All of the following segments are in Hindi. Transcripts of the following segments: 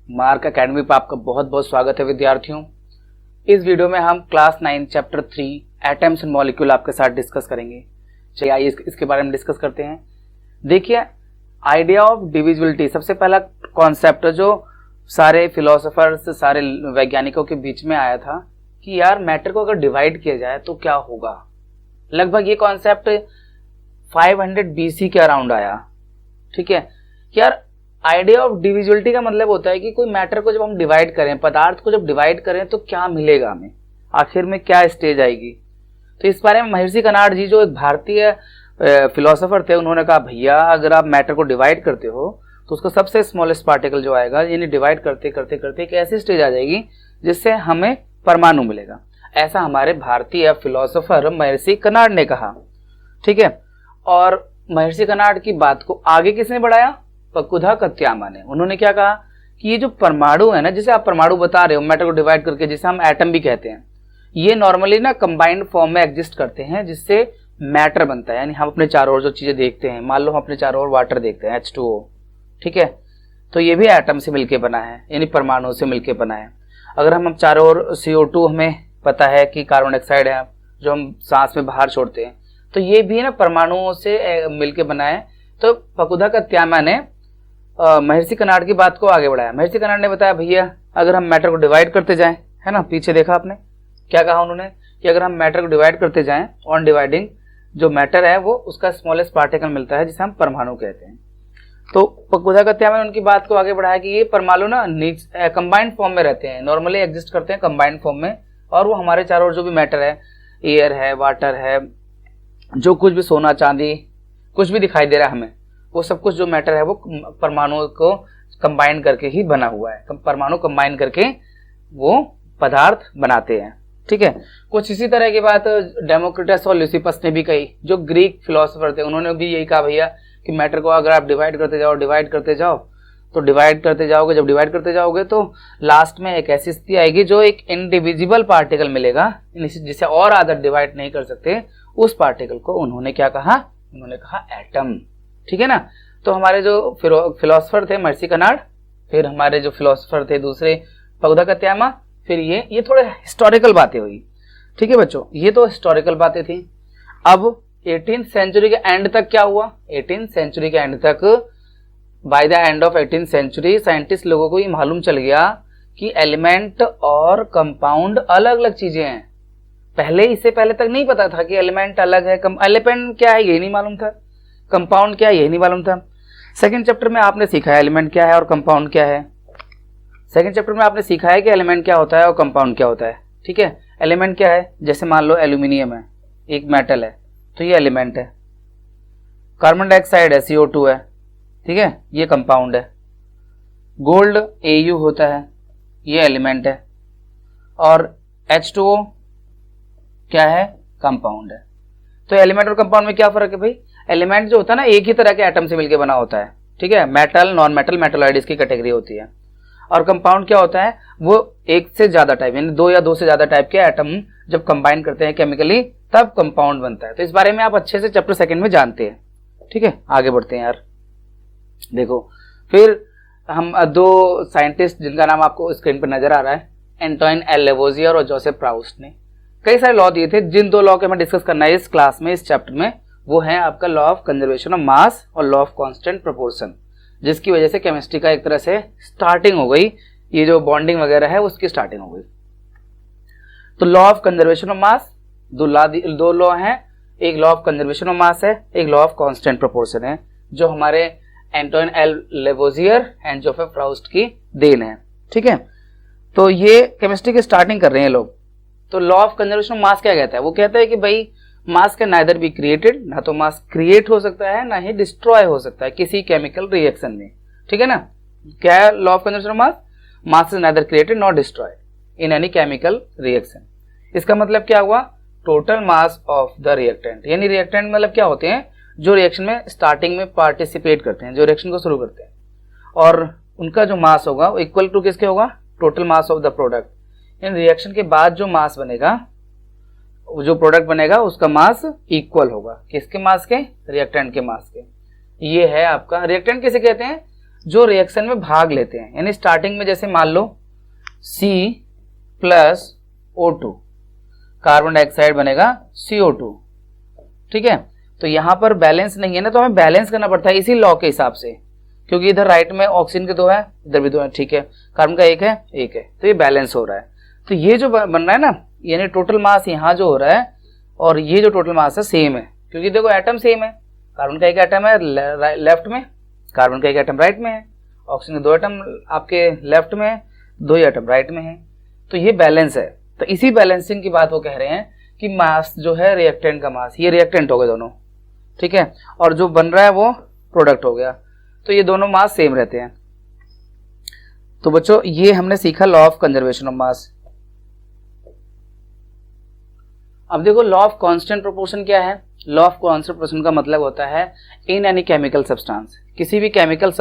मार्क एकेडमी पर आपका बहुत बहुत स्वागत है विद्यार्थियों। इस वीडियो में हम class 9 chapter 3 atoms and molecule आपके साथ डिस्कस करेंगे। चलिए आइए इसके बारे में डिस्कस करते हैं। देखिए, आइडिया ऑफ डिविजिबिलिटी सबसे पहला कॉन्सेप्ट जो सारे फिलोसोफर्स, सारे वैज्ञानिकों के बीच में आया था कि यार मैटर को अगर डिवाइड किया जाए तो क्या होगा। लगभग ये कॉन्सेप्ट 500 BC के अराउंड आया। ठीक है, यार आइडिया ऑफ डिविजिबिलिटी का मतलब होता है कि कोई मैटर को जब हम डिवाइड करें, पदार्थ को जब डिवाइड करें तो क्या मिलेगा हमें, आखिर में क्या स्टेज आएगी। तो इस बारे में महर्षि कनाड जी जो एक भारतीय फिलोसोफर थे, उन्होंने कहा भैया अगर आप मैटर को डिवाइड करते हो तो उसका सबसे स्मॉलेस्ट पार्टिकल जो आएगा, यानी डिवाइड करते करते करते एक ऐसी स्टेज आ जाएगी जिससे हमें परमाणु मिलेगा। ऐसा हमारे भारतीय फिलोसोफर महर्षि कनाड ने कहा। ठीक है, और महर्षि कनाड की बात को आगे किसने बढ़ाया? फकुदा कत्यामा ने। उन्होंने क्या कहा कि ये जो परमाणु है ना, जिसे आप परमाणु बता रहे हो मैटर को डिवाइड करके, जिसे हम एटम भी कहते हैं, ये नॉर्मली ना कंबाइंड फॉर्म में एग्जिस्ट करते हैं जिससे मैटर बनता है। यानी हम अपने चारों ओर जो चीजें देखते हैं, मान लो हम अपने चारों ओर वाटर देखते हैं H2O, ठीक है, तो ये भी एटम से मिलकर बना है, यानी परमाणु से मिलकर बना है। अगर हम चारों ओर CO2, हमें पता है कि कार्बन डाइऑक्साइड है जो हम सांस में बाहर छोड़ते हैं, तो ये भी ना परमाणुओं से मिलकर बना है। तो फकुदा कत्यामा ने महर्षि कनाड की बात को आगे बढ़ाया। महर्षि कनाड ने बताया भैया अगर हम मैटर को डिवाइड करते जाएं, है ना, पीछे देखा आपने क्या कहा उन्होंने कि अगर हम मैटर को डिवाइड करते जाएं, ऑन डिवाइडिंग जो मैटर है वो उसका स्मॉलेस्ट पार्टिकल मिलता है जिसे हम परमाणु कहते हैं। तो फकुदा कत्यामा ने उनकी बात को आगे बढ़ाया कि ये परमाणु ना कंबाइंड फॉर्म में रहते हैं, नॉर्मली एग्जिस्ट करते हैं कंबाइंड फॉर्म में, और वो हमारे चारों ओर जो भी मैटर है, एयर है, वाटर है, जो कुछ भी सोना चांदी कुछ भी दिखाई दे रहा है हमें, वो सब कुछ जो मैटर है वो परमाणु को कंबाइन करके ही बना हुआ है। परमाणु कंबाइन करके वो पदार्थ बनाते हैं। ठीक है, कुछ इसी तरह की बात डेमोक्रिटस और ल्यूसिपस ने भी कही, जो ग्रीक फिलोसोफर थे। उन्होंने भी यही कहा भैया कि मैटर को अगर आप डिवाइड करते जाओ तो डिवाइड करते जाओगे, जब डिवाइड करते जाओगे तो लास्ट में एक ऐसी स्थिति आएगी जो एक इनडिविजिबल पार्टिकल मिलेगा जिसे और आदर डिवाइड नहीं कर सकते। उस पार्टिकल को उन्होंने क्या कहा? उन्होंने कहा एटम। ठीक है ना। तो हमारे जो फिलोसोफर थे महर्षि कनाड, फिर हमारे जो फिलोसोफर थे दूसरे फकुदा कत्यामा, फिर ये थोड़े हिस्टोरिकल बातें हुई। ठीक है बच्चों, ये तो हिस्टोरिकल बातें थी। अब 18th सेंचुरी के एंड तक क्या हुआ? 18th सेंचुरी के एंड तक, by the end of 18th century scientist लोगों को ये मालूम चल गया कि एलिमेंट और कंपाउंड अलग अलग चीजें हैं। इससे पहले तक नहीं पता था कि एलिमेंट अलग है, एलिमेंट क्या है ये नहीं मालूम था, कंपाउंड क्या है ये नहीं मालूम था। सेकंड चैप्टर में आपने सीखा है एलिमेंट क्या है और कंपाउंड क्या है। सेकंड चैप्टर में आपने सीखा है कि एलिमेंट क्या होता है और कंपाउंड क्या होता है। ठीक है, एलिमेंट क्या है? जैसे मान लो एल्यूमिनियम है, एक मेटल है, तो ये एलिमेंट है। कार्बन डाइऑक्साइड है, CO2 है, ठीक है, ये कंपाउंड है। गोल्ड AU होता है, ये एलिमेंट है। और H2O क्या है? कंपाउंड है। तो एलिमेंट और कंपाउंड में क्या फर्क है भाई? एलिमेंट जो होता है ना, एक ही तरह के एटम से मिलकर बना होता है। ठीक है, मेटल, नॉन मेटल, मेटलॉइड इसकी कैटेगरी होती है। और कंपाउंड क्या होता है? वो एक से ज्यादा टाइप, यानी 2 या 2 से ज्यादा टाइप के एटम जब कंबाइन करते हैं केमिकली, तब कंपाउंड बनता है। तो इस बारे में आप अच्छे से चैप्टर सेकंड में जानते हैं। ठीक है, आगे बढ़ते हैं यार। देखो, फिर हम 2 साइंटिस्ट जिनका नाम आपको स्क्रीन पर नजर आ रहा है, एंटोइन एल लेवोजियर और जोसेफ प्राउस्ट ने कई सारे लॉ दिए थे। जिन 2 लॉ के हमें डिस्कस करना है इस क्लास में, इस चैप्टर में, वो है आपका law of conservation of mass और लॉ ऑफ कांस्टेंट प्रोपोर्शन, जिसकी वजह से केमिस्ट्री का एक तरह से स्टार्टिंग हो गई। ये जो बॉन्डिंग वगैरह है उसकी स्टार्टिंग हो गई। तो law of conservation of mass, 2 law हैं, एक law of conservation of mass है, एक लॉ ऑफ कांस्टेंट प्रोपोर्शन है, जो हमारे Antoine L Lavoisier and Joseph Proust की देन है। ठीक है, तो ये केमिस्ट्री की स्टार्टिंग कर रहे हैं लोग। तो law of conservation of mass क्या कहता है? वो कहता है कि भाई मास कैन नाइदर बी क्रिएटेड, ना तो मास क्रिएट हो सकता है ना ही डिस्ट्रॉय हो सकता है किसी केमिकल रिएक्शन में। ठीक है ना। क्या है law of conservation of mass? Mass is neither created not destroyed in any chemical reaction. इसका मतलब क्या हुआ? Total mass of the reactant, यानी रिएक्टेंट मतलब क्या होते हैं? जो रिएक्शन में स्टार्टिंग में पार्टिसिपेट करते हैं, जो रिएक्शन को शुरू करते हैं, और उनका जो मास होगा वो इक्वल टू किसके होगा? Total mass of the product. यानी रिएक्शन के बाद जो मास बनेगा, जो प्रोडक्ट बनेगा, उसका मास इक्वल होगा किसके मास के? रिएक्टेंट के मास के। ये है आपका रिएक्टेंट किसे कहते हैं? जो रिएक्शन में भाग लेते हैं। यानी स्टार्टिंग में जैसे मान लो C+O2 कार्बन डाइऑक्साइड बनेगा CO2, ठीक है। तो यहां पर बैलेंस नहीं है ना, तो हमें बैलेंस करना पड़ता है इसी लॉ के हिसाब से, क्योंकि इधर राइट में ऑक्सीजन के 2 है, इधर भी 2 है, ठीक है, कार्बन का 1 है, 1 है, तो ये बैलेंस हो रहा है। तो ये जो बन रहा है ना, यानी टोटल मास यहाँ जो हो रहा है और ये जो टोटल मास है सेम है, क्योंकि देखो एटम सेम है। कार्बन का 1 एटम है लेफ्ट में, कार्बन का 1 एटम राइट में है, ऑक्सीजन के 2 एटम आपके लेफ्ट में है, 2 एटम राइट में है, तो ये बैलेंस है। तो इसी बैलेंसिंग की बात वो कह रहे हैं कि मास जो है रिएक्टेंट का मास, ये रिएक्टेंट हो गए दोनों, ठीक है, और जो बन रहा है वो प्रोडक्ट हो गया, तो ये दोनों मास सेम रहते हैं। तो बच्चों ये हमने सीखा law of conservation of mass. अब देखो लॉ ऑफ कांस्टेंट प्रोपोर्शन क्या है। लॉ ऑफ कांस्टेंट प्रोपोर्शन का मतलब होता है इन एनी केमिकल सब्सटेंस, किसी भी केमिकल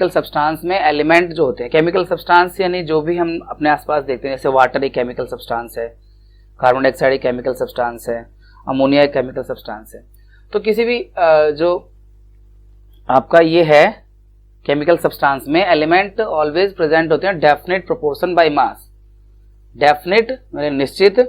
सब्सटेंस में एलिमेंट जो होते हैं, केमिकल सब्सटेंस यानी जो भी हम अपने आसपास देखते हैं, जैसे वाटर एक केमिकल सब्सटेंस है, कार्बन डाइऑक्साइड एक केमिकल सब्सटेंस है, अमोनिया एक केमिकल सब्सटेंस है। तो किसी भी जो आपका ये है केमिकल सब्सटेंस में एलिमेंट ऑलवेज प्रेजेंट होते हैं definite proportion by mass, definite निश्चित,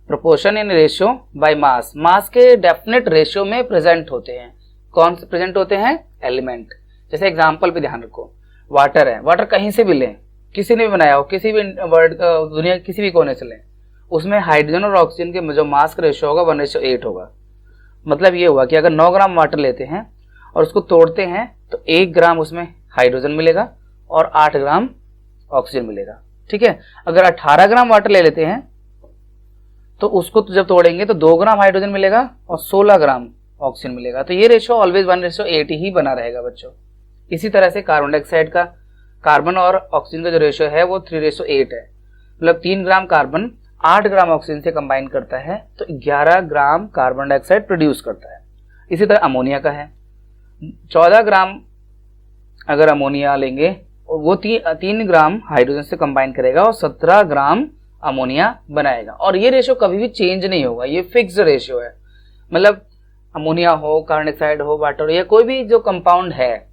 proportion in ratio by mass, mass के डेफिनेट रेशियो में प्रेजेंट होते हैं। कौन से प्रेजेंट होते हैं? एलिमेंट। जैसे एग्जांपल पे ध्यान रखो, वाटर है, वाटर कहीं से भी लें, किसी ने भी बनाया हो, किसी भी वर्ल्ड दुनिया के किसी भी कोने से लें, उसमें हाइड्रोजन और ऑक्सीजन के जो मास का रेशियो होगा 1:8 होगा। मतलब ये हुआ कि अगर 9 ग्राम वाटर लेते हैं और उसको तोड़ते हैं तो 1 ग्राम उसमें हाइड्रोजन मिलेगा और 8 ग्राम ऑक्सीजन मिलेगा, ठीक है। अगर 18 ग्राम वाटर ले लेते हैं तो उसको जब तोड़ेंगे तो 2 ग्राम हाइड्रोजन मिलेगा और 16 ग्राम ऑक्सीजन मिलेगा। तो ये रेशियो ऑलवेज 1:8 ही बना रहेगा बच्चों। इसी तरह से कार्बन डाइऑक्साइड का, कार्बन और ऑक्सीजन का जो रेशियो है वो 3:8 है। मतलब 3 ग्राम कार्बन 8 ग्राम ऑक्सीजन से कंबाइन करता है तो 11 ग्राम कार्बन डाइऑक्साइड प्रोड्यूस करता है। इसी तरह अमोनिया का है, 14 ग्राम अगर अमोनिया लेंगे वो 3 ग्राम हाइड्रोजन से कंबाइन करेगा और 17 ग्राम अमोनिया बनाएगा। और ये रेशियो कभी भी चेंज नहीं होगा, ये फिक्स रेशियो है। मतलब अमोनिया हो, कार्बन डाइऑक्साइड हो, वाटर हो, या कोई भी जो कंपाउंड है,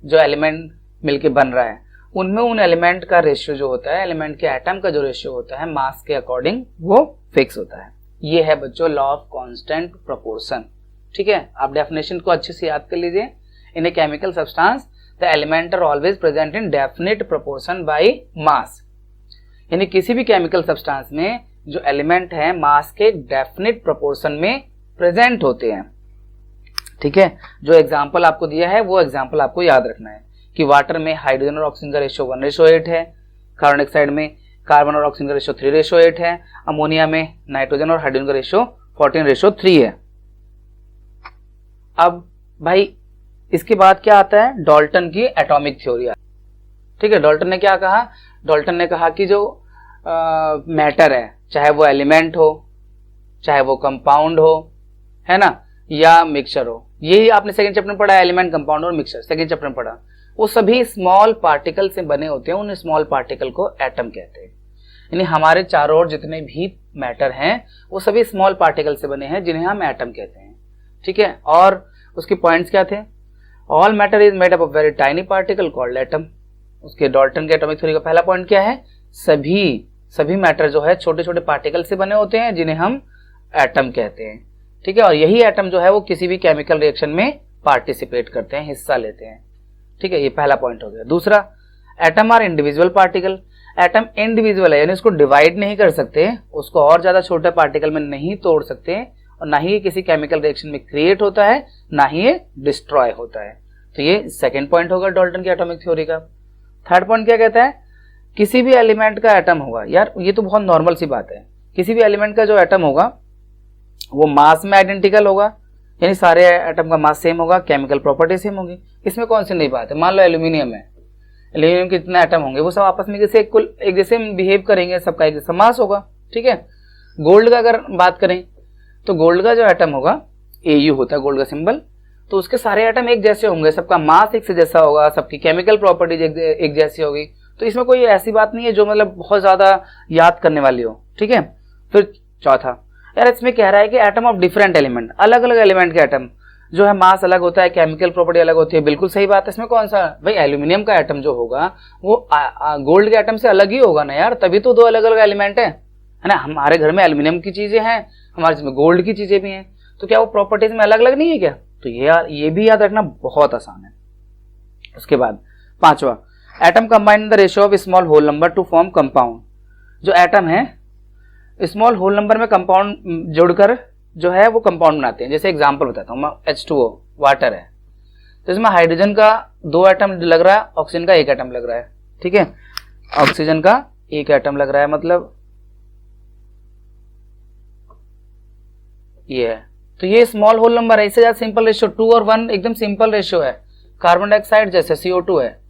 जो एलिमेंट मिलके बन रहा है, उनमें उन एलिमेंट का रेशियो जो होता है, एलिमेंट के एटम का जो रेशियो होता है मास के अकॉर्डिंग, वो फिक्स होता है। ये है बच्चों लॉ ऑफ कांस्टेंट प्रोपोर्शन, ठीक है। आप डेफिनेशन को अच्छे से याद कर लीजिए। In a chemical substance the element are always present in definite proportion by mass. यानी किसी भी केमिकल सब्सटेंस में जो एलिमेंट है मास के डेफिनेट प्रोपोर्शन में प्रेजेंट होते हैं, ठीक है। जो एग्जाम्पल आपको दिया है वो एग्जाम्पल आपको याद रखना है कि वाटर में हाइड्रोजन और ऑक्सीजन का रेशियो 1:8 है, कार्बन डाइऑक्साइड में कार्बन और ऑक्सीजन का रेशियो 3:8 है, अमोनिया में नाइट्रोजन और हाइड्रोजन का रेशियो 14:3 है। अब भाई इसके बाद क्या आता है? डाल्टन की एटॉमिक थ्योरी, ठीक है। डाल्टन ने क्या कहा? डाल्टन ने कहा कि जो मैटर है, चाहे वो एलिमेंट हो, चाहे वो कंपाउंड हो, है ना, या मिक्सचर हो, यही आपने सेकंड चैप्टर में पढ़ा है, एलिमेंट, कंपाउंड और मिक्सचर, सेकंड चैप्टर में पढ़ा, वो सभी स्मॉल पार्टिकल से बने होते हैं। उन स्मॉल पार्टिकल को एटम कहते हैं। यानी हमारे चारों ओर जितने भी मैटर हैं वो सभी स्मॉल पार्टिकल से बने हैं, जिन्हें हम एटम कहते हैं, ठीक है। और उसके पॉइंट्स क्या थे? All matter is made up of very tiny particle called atom. उसके डाल्टन के एटॉमिक थ्योरी का पहला पॉइंट क्या है? सभी मैटर जो है छोटे छोटे पार्टिकल से बने होते हैं, जिन्हें हम एटम कहते हैं, ठीक है। और यही एटम जो है वो किसी भी केमिकल रिएक्शन में पार्टिसिपेट करते हैं, हिस्सा लेते हैं, ठीक है। ये पहला पॉइंट हो गया। दूसरा, atom are individual particle. Atom individual है, यानी उसको डिवाइड नहीं कर सकते, उसको और ज्यादा छोटे पार्टिकल में नहीं तोड़ सकते, और ना ही किसी केमिकल रिएक्शन में क्रिएट होता है, ना ही ये डिस्ट्रॉय होता है। तो ये सेकेंड पॉइंट होगा डाल्टन की एटॉमिक थ्योरी का। थर्ड पॉइंट क्या कहता है? किसी भी एलिमेंट का एटम होगा, यार ये तो बहुत नॉर्मल सी बात है, किसी भी एलिमेंट का जो एटम होगा वो मास में आइडेंटिकल होगा, यानी सारे एटम का मास सेम होगा, केमिकल प्रॉपर्टी सेम होगी। इसमें कौन सी नई बात है? मान लो एल्यूमिनियम है, एल्यूमिनियम के जितने एटम होंगे वो सब आपस में जैसे एक जैसे बिहेव करेंगे, सबका एक जैसा मास होगा, ठीक है। गोल्ड का अगर बात करें तो गोल्ड का जो एटम होगा, Au होता है गोल्ड का सिंबल, तो उसके सारे एटम एक जैसे होंगे, सबका मास एक से जैसा होगा, सबकी केमिकल प्रॉपर्टीज एक जैसी होगी। तो इसमें कोई ऐसी बात नहीं है जो मतलब बहुत ज्यादा याद करने वाली हो, ठीक है। फिर चौथा, यार इसमें कह रहा है कि एटम ऑफ डिफरेंट एलिमेंट, अलग अलग एलिमेंट के एटम, जो है मास अलग होता है, केमिकल प्रॉपर्टी अलग होती है, बिल्कुल सही बात है। इसमें कौन सा भाई, एल्यूमिनियम का एटम जो होगा वो गोल्ड के एटम से अलग ही होगा ना यार, तभी तो दो अलग अलग एलिमेंट है ना। हमारे घर में एल्यूमिनियम की चीजें हैं, हमारे इसमें गोल्ड की चीजें भी हैं, तो क्या वो प्रॉपर्टीज में अलग अलग नहीं है क्या? तो ये भी याद रखना बहुत आसान है। उसके बाद 5वां, atom combine the ratio of small whole number to form compound. जो एटम है स्मॉल होल नंबर में कंपाउंड जोड़कर जो है वो कंपाउंड बनाते हैं। जैसे एग्जांपल बताता हूँ मैं, H2O वाटर है, तो इसमें हाइड्रोजन का 2 एटम लग रहा है, ऑक्सीजन का 1 एटम लग रहा है, ठीक है, ऑक्सीजन का 1 एटम लग रहा है, मतलब ये है। तो ये स्मॉल होल नंबर है, इससे ज्यादा सिंपल रेशियो 2 और 1 एकदम सिंपल रेशियो है। कार्बन डाइऑक्साइड जैसे CO2 है,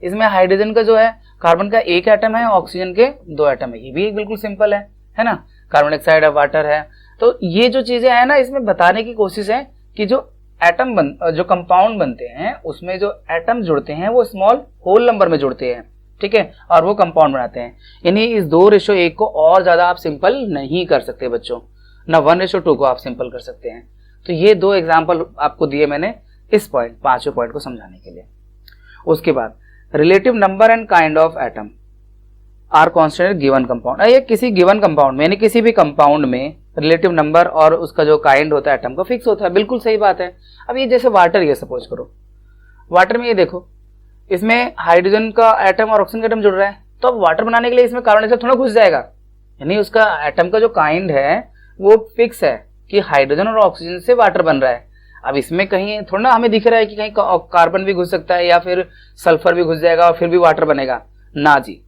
इसमें हाइड्रोजन का जो है कार्बन का 1 एटम है, ऑक्सीजन के 2 एटम है, ये भी बिल्कुल सिंपल है ना। कार्बन डाइऑक्साइड है, वाटर है, तो ये जो चीजें हैं ना, इसमें बताने की कोशिश है कि जो जो कंपाउंड बनते हैं उसमें जो एटम जुड़ते हैं वो स्मॉल होल नंबर में जुड़ते हैं, ठीक है, और वो कंपाउंड बनाते हैं। यानी इस 2:1 को और ज्यादा आप सिंपल नहीं कर सकते बच्चों, ना 1:2 को आप सिंपल कर सकते हैं। तो ये 2 एग्जाम्पल आपको दिए मैंने इस पॉइंट 5वें पॉइंट को समझाने के लिए। उसके बाद relative number and kind of atom are constant given compound. ये किसी गिवन कंपाउंड में, यानी किसी भी कंपाउंड में रिलेटिव नंबर और उसका जो काइंड होता है एटम का फिक्स होता है, बिल्कुल सही बात है। अब ये जैसे वाटर, ये सपोज करो वाटर में, ये देखो इसमें हाइड्रोजन का एटम और ऑक्सीजन का एटम जुड़ रहा है, तो अब वाटर बनाने के लिए इसमें कार्बन डाइऑक्साइड थोड़ा घुस जाएगा, यानी उसका एटम का जो काइंड है वो फिक्स है कि हाइड्रोजन और ऑक्सीजन से वाटर बन रहा है। अब इसमें कहीं थोड़ा ना हमें दिख रहा है कि कहीं कार्बन भी घुस सकता है या फिर सल्फर भी घुस जाएगा और फिर भी वाटर बनेगा, ना जी।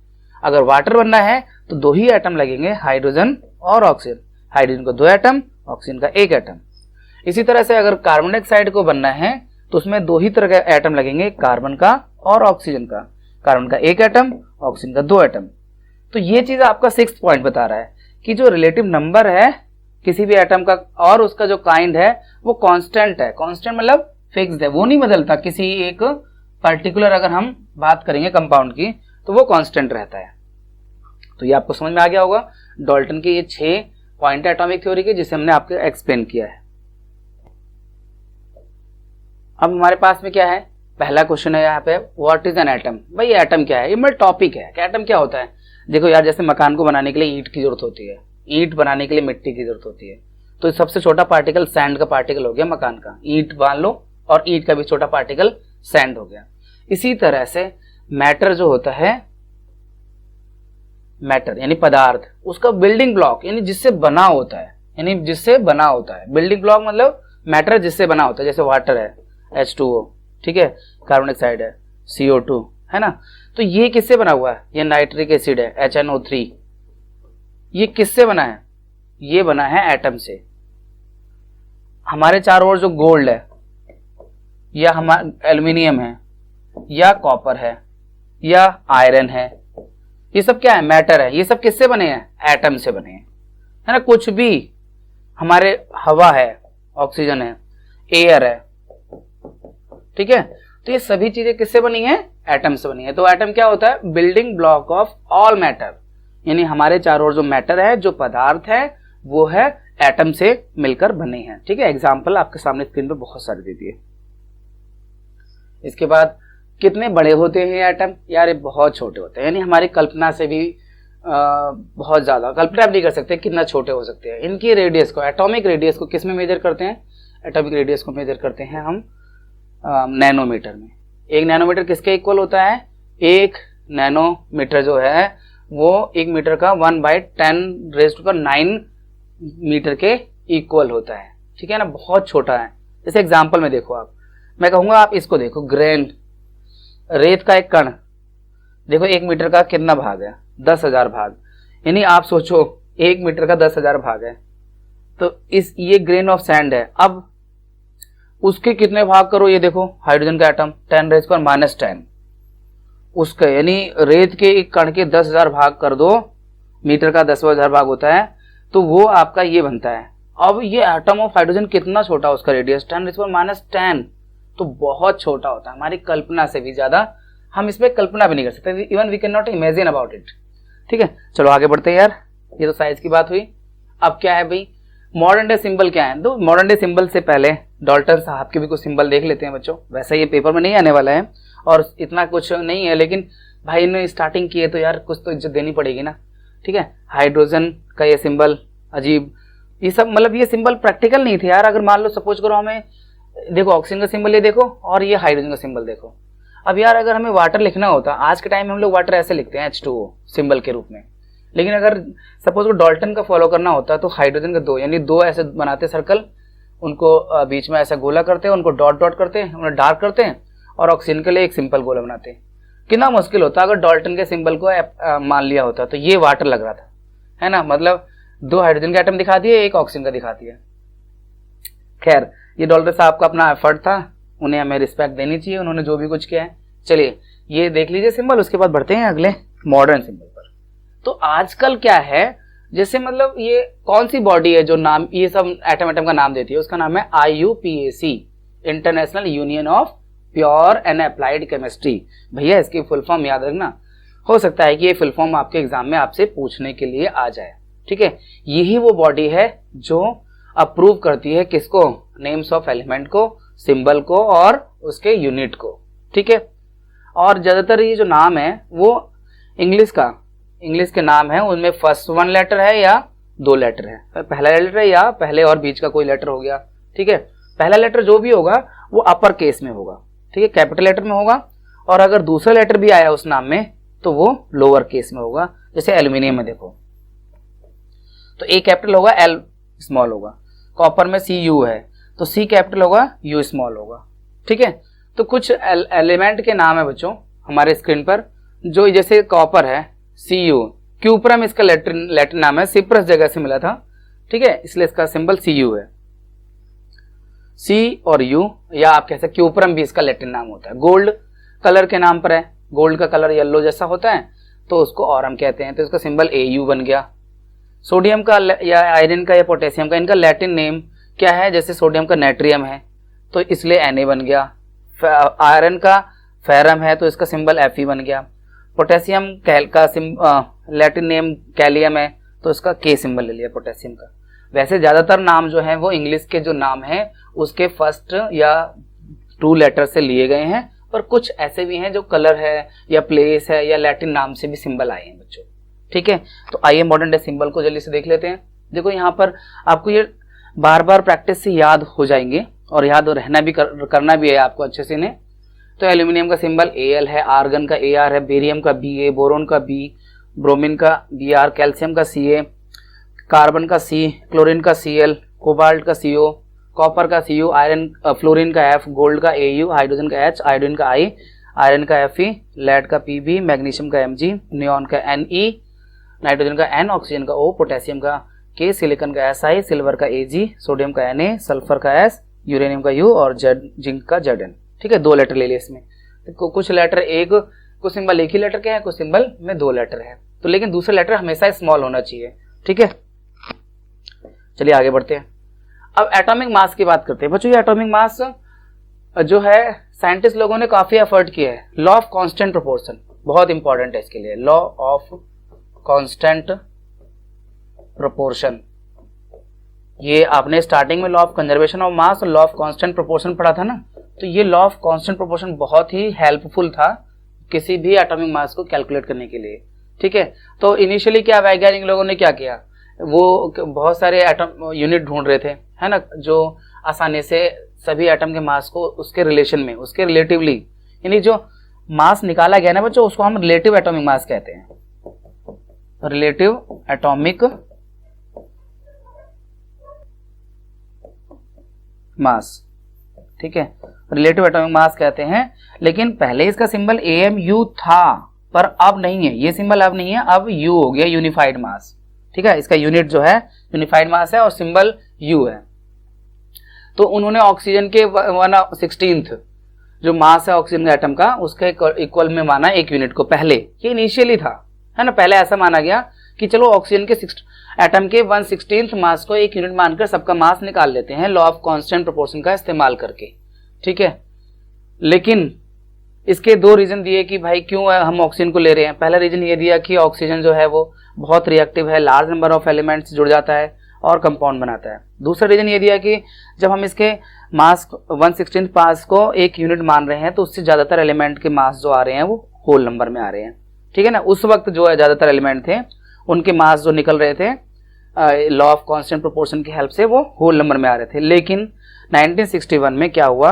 अगर वाटर बनना है तो 2 ही एटम लगेंगे, हाइड्रोजन और ऑक्सीजन, हाइड्रोजन को 2 एटम, ऑक्सीजन का 1 एटम। इसी तरह से अगर कार्बन डाइऑक्साइड को बनना है तो उसमें 2 ही तरह के एटम लगेंगे, कार्बन का और ऑक्सीजन का, कार्बन का 1 एटम, ऑक्सीजन का 2 एटम। तो ये चीज आपका 6th पॉइंट बता रहा है कि जो रिलेटिव नंबर है किसी भी एटम का और उसका जो काइंड है वो कांस्टेंट है। कांस्टेंट मतलब फिक्स्ड है, वो नहीं बदलता। किसी एक पर्टिकुलर अगर हम बात करेंगे कंपाउंड की तो वो कांस्टेंट रहता है। तो ये आपको समझ में आ गया होगा डाल्टन के ये 6 पॉइंट है एटॉमिक थ्योरी के, जिसे हमने आपको एक्सप्लेन किया है। अब हमारे पास में क्या है, पहला क्वेश्चन है यहाँ पे, व्हाट इज एन एटम। भाई एटम क्या है, ये मेरा टॉपिक है कि एटम क्या होता है। देखो यार, जैसे मकान को बनाने के लिए ईंट की जरूरत होती है, ईंट बनाने के लिए मिट्टी की जरूरत होती है, तो सबसे छोटा पार्टिकल सैंड का पार्टिकल हो गया मकान का, ईंट मान लो, और ईंट का भी छोटा पार्टिकल सैंड हो गया। इसी तरह से मैटर जो होता है, मैटर यानी पदार्थ, उसका बिल्डिंग ब्लॉक यानी जिससे बना होता है, यानी जिससे बना होता है, बिल्डिंग ब्लॉक मतलब मैटर जिससे बना होता है। जैसे वाटर है H2O, ठीक है, कार्बन डाइऑक्साइड है CO2, है ना। तो ये किससे बना हुआ है, ये नाइट्रिक एसिड है HNO3, ये किससे बना है, ये बना है एटम से। हमारे चारों ओर जो गोल्ड है या हमारा एल्यूमिनियम है या कॉपर है या आयरन है, ये सब क्या है, मैटर है। ये सब किससे बने हैं, एटम से बने हैं, है ना। कुछ भी हमारे हवा है, ऑक्सीजन है, एयर है, ठीक है, तो ये सभी चीजें किससे बनी है, एटम से बनी है। तो एटम क्या होता है, building block of all matter, यानी हमारे चारों ओर जो मैटर है, जो पदार्थ है, वो है एटम से मिलकर बने हैं, ठीक है। एग्जाम्पल आपके सामने स्क्रीन पे बहुत सारे दे दिए। इसके बाद कितने बड़े होते हैं एटम, यार ये बहुत छोटे होते हैं, यानी हमारी कल्पना से भी बहुत ज्यादा कल्पना नहीं कर सकते कितना छोटे हो सकते हैं। इनकी रेडियस को, एटॉमिक रेडियस को किस में मेजर करते हैं, एटॉमिक रेडियस को मेजर करते हैं हम नैनोमीटर में। 1 नैनोमीटर किसके इक्वल होता है, 1 नैनोमीटर जो है वो 1 मीटर का 1/10⁹ मीटर के इक्वल होता है, ठीक है ना, बहुत छोटा है। जैसे एग्जांपल में देखो आप, मैं कहूंगा आप इसको देखो, ग्रेन, रेत का एक कण, देखो 1 मीटर का कितना भाग है, 10,000 भाग, यानी आप सोचो 1 मीटर का 10,000 भाग है, तो ये ग्रेन ऑफ सैंड है। अब उसके कितने भाग करो, ये देखो हाइड्रोजन का एटम 10⁻⁻10 उसका, यानी रेत के एक कण के 10,000 भाग कर दो, मीटर का 10,000 भाग होता है, तो वो आपका ये बनता है। अब ये एटम ऑफ हाइड्रोजन कितना छोटा, उसका रेडियस 10⁻10, तो बहुत छोटा होता है, हमारी कल्पना से भी ज्यादा, हम इसमें कल्पना भी नहीं कर सकते, even we can not imagine about it, ठीक है। चलो आगे बढ़ते हैं यार, ये तो साइज की बात हुई। अब क्या है भाई, मॉडर्न डे सिंबल क्या है, तो मॉडर्न डे सिंबल से पहले डाल्टन साहब के भी कुछ सिंबल देख लेते हैं बच्चों। वैसे ये पेपर में नहीं आने वाला है और इतना कुछ नहीं है, लेकिन भाई ने स्टार्टिंग की है तो यार कुछ तो इज्जत देनी पड़ेगी ना। ठीक है, हाइड्रोजन का ये सिंबल अजीब, ये सब मतलब ये सिंबल प्रैक्टिकल नहीं थे यार। अगर मान लो सपोज करो हमें, देखो ऑक्सीजन का सिंबल ये देखो और ये हाइड्रोजन का सिंबल देखो। अब यार अगर हमें वाटर लिखना होता, आज के टाइम में हम लोग वाटर ऐसे लिखते हैं H2O सिंबल के रूप में, लेकिन अगर सपोज को डाल्टन का फॉलो करना होता तो हाइड्रोजन का 2 यानी 2 ऐसे बनाते सर्कल, उनको बीच में ऐसा गोला करते हैं, उनको डॉट डॉट करते हैं, उन्हें डार्क करते हैं और ऑक्सीजन के लिए एक सिंपल गोला बनाते हैं। कितना मुश्किल होता अगर डाल्टन के सिंबल को मान लिया होता तो ये वाटर लग रहा था, है ना। मतलब 2 हाइड्रोजन के एटम दिखा दिए, 1 ऑक्सीजन का दिखा दिया। खैर ये डाल्टन साहब का अपना एफर्ट था, उन्हें हमें रिस्पेक्ट देनी चाहिए, उन्होंने जो भी कुछ किया है। चलिए ये देख लीजिए सिंबल, उसके बाद बढ़ते हैं अगले मॉडर्न सिंबल पर। तो आजकल क्या है, जैसे मतलब ये कौन सी बॉडी है जो नाम ये सब एटम का नाम देती है, उसका नाम है IUPAC, international union of pure and applied chemistry. भैया इसकी फुल फॉर्म याद रखना, हो सकता है कि ये फुल फॉर्म आपके एग्जाम में आपसे पूछने के लिए आ जाए। ठीक है, यही वो बॉडी है जो अप्रूव करती है किसको, नेम्स ऑफ एलिमेंट को, सिंबल को और उसके यूनिट को। ठीक है, और ज्यादातर ये जो नाम है वो इंग्लिश के नाम है, उनमें फर्स्ट 1 लेटर है या 2 लेटर है, पहला लेटर है या पहले और बीच का कोई लेटर हो गया। ठीक है, पहला लेटर जो भी होगा वो अपर केस में होगा, ठीक है, कैपिटल लेटर में होगा, और अगर दूसरा लेटर भी आया उस नाम में तो वो लोअर केस में होगा। जैसे एल्यूमिनियम में देखो तो A कैपिटल होगा, L स्मॉल होगा, कॉपर में Cu है तो C कैपिटल होगा, U स्मॉल होगा। ठीक है, तो कुछ एलिमेंट के नाम है बच्चों हमारे स्क्रीन पर, जो जैसे कॉपर है Cu, क्यूप्रम इसका लैटिन नाम है, सिप्रस जगह से मिला था। ठीक है, इसलिए इसका सिंबल Cu है। C और U, या आप कह सकते क्यूप्रम भी इसका लैटिन नाम होता है। गोल्ड कलर के नाम पर है, गोल्ड का कलर येलो जैसा होता है तो उसको ऑरम कहते हैं, तो इसका सिंबल Au बन गया। सोडियम का या आयरन का या पोटेशियम का इनका लैटिन नेम क्या है, जैसे सोडियम का नाइट्रियम है तो इसलिए Na बन गया, आयरन का फेरम है तो इसका सिंबल Fe बन गया, पोटेशियम का लैटिन नेम कैलियम है तो इसका K सिंबल ले लिया पोटेशियम का। वैसे ज्यादातर नाम जो है वो इंग्लिश के जो नाम है उसके फर्स्ट या 2 लेटर से लिए गए हैं, पर कुछ ऐसे भी हैं जो कलर है या प्लेस है या लैटिन नाम से भी सिंबल आए हैं बच्चों। ठीक है, तो आइए मॉडर्न डे सिंबल को जल्दी से देख लेते हैं। देखो यहाँ पर आपको ये बार बार प्रैक्टिस से याद हो जाएंगे और याद रहना भी करना भी है आपको अच्छे से इन्हें। तो एल्यूमिनियम का सिंबल Al है, आर्गन का Ar है, बेरियम का Ba, बोरोन का B, ब्रोमीन का Br, कैल्शियम का Ca, कार्बन का C, क्लोरीन का Cl, कोबाल्ट का Co, कॉपर का Cu, आयरन फ्लोरीन का F, गोल्ड का Au, हाइड्रोजन का H, आयोडीन का I, आयरन का Fe, लेड का Pb, मैग्नीशियम का Mg, नियॉन का Ne, नाइट्रोजन का N, ऑक्सीजन का O, पोटेशियम का K, सिलिकॉन का Si, सिल्वर का Ag, सोडियम का Na, सल्फर का S, यूरेनियम का U और जिंक का Zn। ठीक है, 2 लेटर ले लिए इसमें। तो कुछ लेटर कुछ सिंबल एक ही लेटर के हैं, कुछ सिंबल में 2 लेटर है, तो लेकिन दूसरा लेटर हमेशा स्मॉल होना चाहिए। ठीक है, चलिए आगे बढ़ते हैं। अब एटॉमिक मास की बात करते हैं बच्चों। ये एटॉमिक मास जो है साइंटिस्ट लोगों ने काफी एफर्ट किया है। लॉ ऑफ कांस्टेंट प्रोपोर्शन बहुत इंपॉर्टेंट है इसके लिए, लॉ ऑफ कांस्टेंट प्रोपोर्शन। ये आपने स्टार्टिंग में law of conservation of mass और लॉ ऑफ कांस्टेंट प्रोपोर्शन पढ़ा था ना, तो ये लॉ ऑफ कांस्टेंट प्रोपोर्शन बहुत ही हेल्पफुल था किसी भी एटॉमिक मास को कैलकुलेट करने के लिए। ठीक है, तो इनिशियली क्या वैज्ञानिक लोगों ने क्या किया, वो बहुत सारे एटम यूनिट ढूंढ रहे थे, है ना, जो आसानी से सभी एटम के मास को उसके रिलेशन में, उसके रिलेटिवली, यानी जो मास निकाला गया ना बच्चों उसको हम रिलेटिव एटॉमिक मास कहते हैं, रिलेटिव एटॉमिक मास। ठीक है, रिलेटिव एटॉमिक मास कहते हैं, लेकिन पहले इसका सिंबल AMU था पर अब नहीं है, ये सिंबल अब नहीं है, अब U हो गया, यूनिफाइड मास। ठीक है, इसका यूनिट जो है यूनिफाइड मास है और सिंबल U है। तो उन्होंने ऑक्सीजन के 1/16 जो मास है ऑक्सीजन के एटम का उसके इक्वल में माना एक यूनिट को। पहले ये इनिशियली था, है ना, पहले ऐसा माना गया कि चलो ऑक्सीजन के एटम के 1/16 मास को एक यूनिट मानकर सबका मास निकाल लेते हैं लॉ ऑफ कांस्टेंट प्रोपोर्शन का इस्तेमाल करके। ठीक है, लेकिन इसके 2 रीजन दिए कि भाई क्यों हम ऑक्सीजन को ले रहे हैं। पहला रीजन ये दिया कि ऑक्सीजन जो है वो बहुत रिएक्टिव है, लार्ज नंबर ऑफ एलिमेंट्स जुड़ जाता है और कंपाउंड बनाता है। दूसरा रीजन ये दिया कि जब हम इसके मास 1/16 पास को एक यूनिट मान रहे हैं तो उससे ज़्यादातर एलिमेंट के मास जो आ रहे हैं वो होल नंबर में आ रहे हैं, ठीक है ना। उस वक्त जो है ज़्यादातर एलिमेंट थे उनके मास जो निकल रहे थे लॉ ऑफ कांस्टेंट प्रोपोर्शन की हेल्प से वो होल नंबर में आ रहे थे। लेकिन 1961 में क्या हुआ,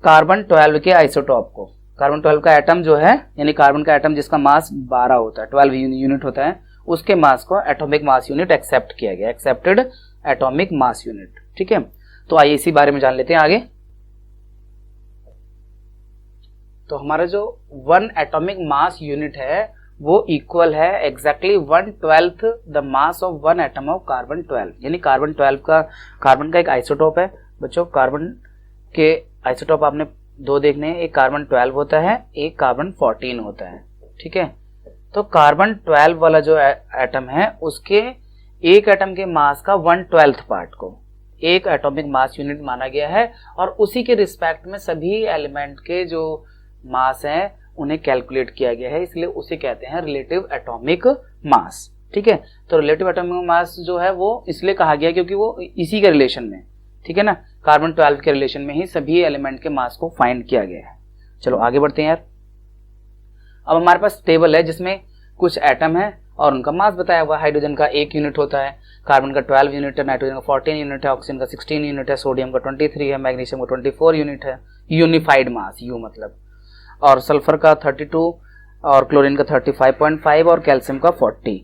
कार्बन 12 के आइसोटॉप को, कार्बन 12 का एटम जो है यानी कार्बन का एटम जिसका मास 12 होता है, 12 यूनिट होता है, उसके मास को एटॉमिक मास यूनिट एक्सेप्ट किया गया, एक्सेप्टेड एटॉमिक मास यूनिट, ठीक है। तो आइए इसी बारे में जान लेते हैं आगे। तो हमारा जो 1 एटॉमिक मास यूनिट है वो इक्वल है exactly 1/12 the mass of 1 atom of carbon 12, यानी कार्बन 12 का, कार्बन का एक आइसोटॉप है बच्चों। कार्बन के आइसोटॉप आपने दो देखने हैं, एक कार्बन 12 होता है, एक कार्बन 14 होता है, ठीक है। तो कार्बन 12 वाला जो एटम है उसके एक एटम के मास का 1/12 पार्ट को एक एटॉमिक मास यूनिट माना गया है और उसी के रिस्पेक्ट में सभी एलिमेंट के जो मास हैं उन्हें कैलकुलेट किया गया है, इसलिए उसे कहते हैं रिलेटिव एटॉमिक मास, ठीक है। तो रिलेटिव एटॉमिक मास जो है वो इसलिए कहा गया क्योंकि वो इसी के रिलेशन में, ठीक है ना, कार्बन 12 के रिलेशन में ही सभी एलिमेंट के मास को फाइंड किया गया है। चलो आगे बढ़ते हैं यार। अब हमारे पास टेबल है जिसमें कुछ एटम है और उनका मास बताया हुआ। हाइड्रोजन का 1 यूनिट होता है, कार्बन का 12 यूनिट है, नाइट्रोजन का 14 यूनिट है, ऑक्सीजन का 16 यूनिट है, सोडियम का 23 है, मैग्नीशियम का 24 यूनिट है, यूनिफाइड मास, यू मतलब, और सल्फर का 32 और क्लोरीन का 35.5 और कैल्शियम का 40।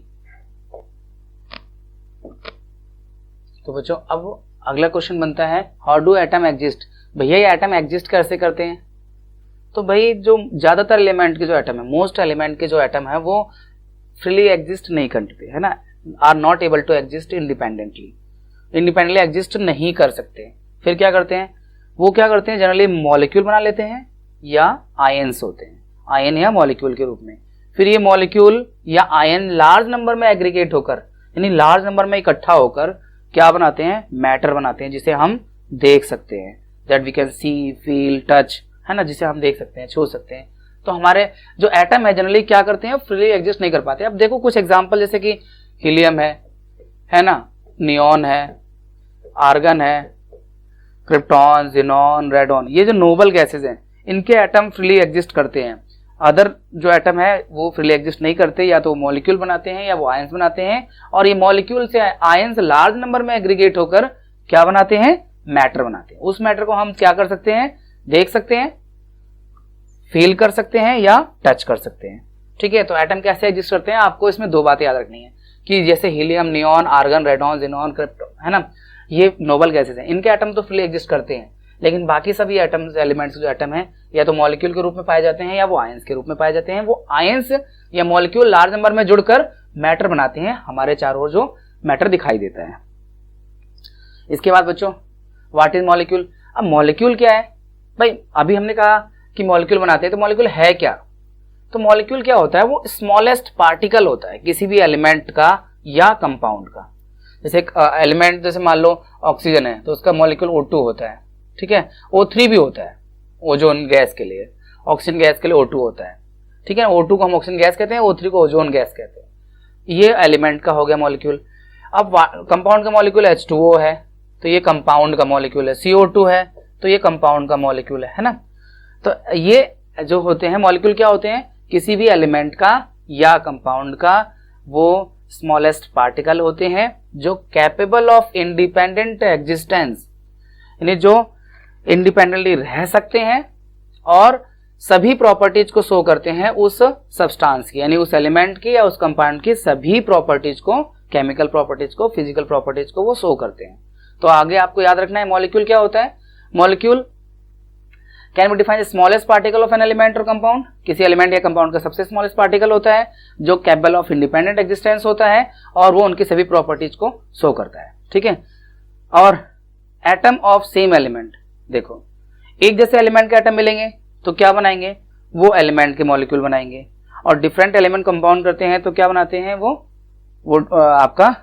तो बच्चों अब अगला क्वेश्चन बनता है, हाउ डू एटम एग्जिस्ट। भैया ये एटम एग्जिस्ट कैसे करते हैं। तो भाई जो ज्यादातर एलिमेंट के जो एटम है, मोस्ट एलिमेंट के जो एटम है वो फ्रीली एग्जिस्ट नहीं करते, है ना, are not able to exist independently, independently exist नहीं कर सकते। फिर क्या करते हैं, वो क्या करते हैं, जनरली मॉलिक्यूल बना लेते हैं या आयंस होते हैं, आयन या मॉलिक्यूल के रूप में। फिर ये मॉलिक्यूल या आयन लार्ज नंबर में एग्रीगेट होकर, यानी लार्ज नंबर में इकट्ठा होकर क्या बनाते हैं, मैटर बनाते हैं, जिसे हम देख सकते हैं, that we can see, feel, touch, है ना, जिसे हम देख सकते हैं, छू सकते हैं। तो हमारे जो एटम है जनरली क्या करते हैं, फ्रीली एग्जिस्ट नहीं कर पाते। अब देखो कुछ एग्जांपल, जैसे कि हीलियम है ना, नियॉन है, आर्गन है, क्रिप्टॉन, जिनॉन, रेडॉन, ये जो नोबल गैसेज हैं इनके एटम फ्रीली एग्जिस्ट करते हैं। अदर जो एटम है वो फ्रीली एग्जिस्ट नहीं करते, या तो मॉलिक्यूल बनाते हैं या वो आयंस बनाते हैं, और ये मॉलिक्यूल से आयंस लार्ज नंबर में एग्रीगेट होकर क्या बनाते हैं, मैटर बनाते हैं। उस मैटर को हम क्या कर सकते हैं, देख सकते हैं, फील कर सकते हैं या टच कर सकते हैं, ठीक है। तो एटम कैसे एग्जिस्ट करते हैं, आपको इसमें दो बातें याद रखनी है कि जैसे helium, neon, argon, radon, xenon, krypton, है ना, ये नोबल गैसेज हैं, इनके एटम तो फ्रीली एग्जिस्ट करते हैं, लेकिन बाकी सभी एटम्स, एलिमेंट्स जो एटम है या तो मॉलिक्यूल के रूप में पाए जाते हैं या वो आयंस के रूप में पाए जाते हैं। वो आयंस या मॉलिक्यूल लार्ज नंबर में जुड़कर मैटर बनाते हैं, हमारे चारों ओर जो मैटर दिखाई देता है। इसके बाद बच्चों व्हाट इज मॉलिक्यूल। अब मॉलिक्यूल क्या है भाई, अभी हमने कहा कि मॉलिक्यूल बनाते हैं, तो मॉलिक्यूल है क्या। तो मॉलिक्यूल क्या होता है, वो स्मॉलेस्ट पार्टिकल होता है किसी भी एलिमेंट का या कंपाउंड का। जैसे एक एलिमेंट, जैसे मान लो ऑक्सीजन है तो उसका मॉलिक्यूल O2 होता है, ठीक है। O3 भी होता है ओजोन गैस के लिए, ऑक्सीजन गैस के लिए O2 होता है, ठीक है। O2 को हम ऑक्सीजन गैस कहते हैं, O3 को ओजोन गैस कहते हैं। ये एलिमेंट का हो गया मॉलिक्यूल। अब कंपाउंड का मॉलिक्यूल H2O है तो ये कंपाउंड का मॉलिक्यूल है, CO2 है तो ये कंपाउंड का मॉलिक्यूल है ना। तो ये जो होते हैं मॉलिक्यूल क्या होते हैं, किसी भी एलिमेंट का या कंपाउंड का वो स्मॉलेस्ट पार्टिकल होते हैं जो कैपेबल ऑफ इंडिपेंडेंट एग्जिस्टेंस, यानी जो इंडिपेंडेंटली रह सकते हैं और सभी प्रॉपर्टीज को शो करते हैं उस सब्सटेंस की, यानी उस एलिमेंट की या उस कंपाउंड की सभी प्रॉपर्टीज को, केमिकल प्रॉपर्टीज को, फिजिकल प्रॉपर्टीज को वो शो करते हैं। तो आगे आपको याद रखना है मॉलिक्यूल क्या होता है। Molecule can be define smallest particle of an element और कंपाउंड, किसी एलिमेंट या कंपाउंड का सबसे स्मॉलेस्ट पार्टिकल होता है जो कैपेबल ऑफ इंडिपेंडेंट एग्जिस्टेंस होता है और वो उनकी सभी प्रॉपर्टीज को शो करता है, ठीक है। और एटम ऑफ सेम एलिमेंट, देखो एक जैसे एलिमेंट के एटम मिलेंगे तो क्या बनाएंगे, वो एलिमेंट के मॉलिक्यूल बनाएंगे, और डिफरेंट एलिमेंट कंपाउंड करते हैं तो क्या बनाते हैं, वो आपका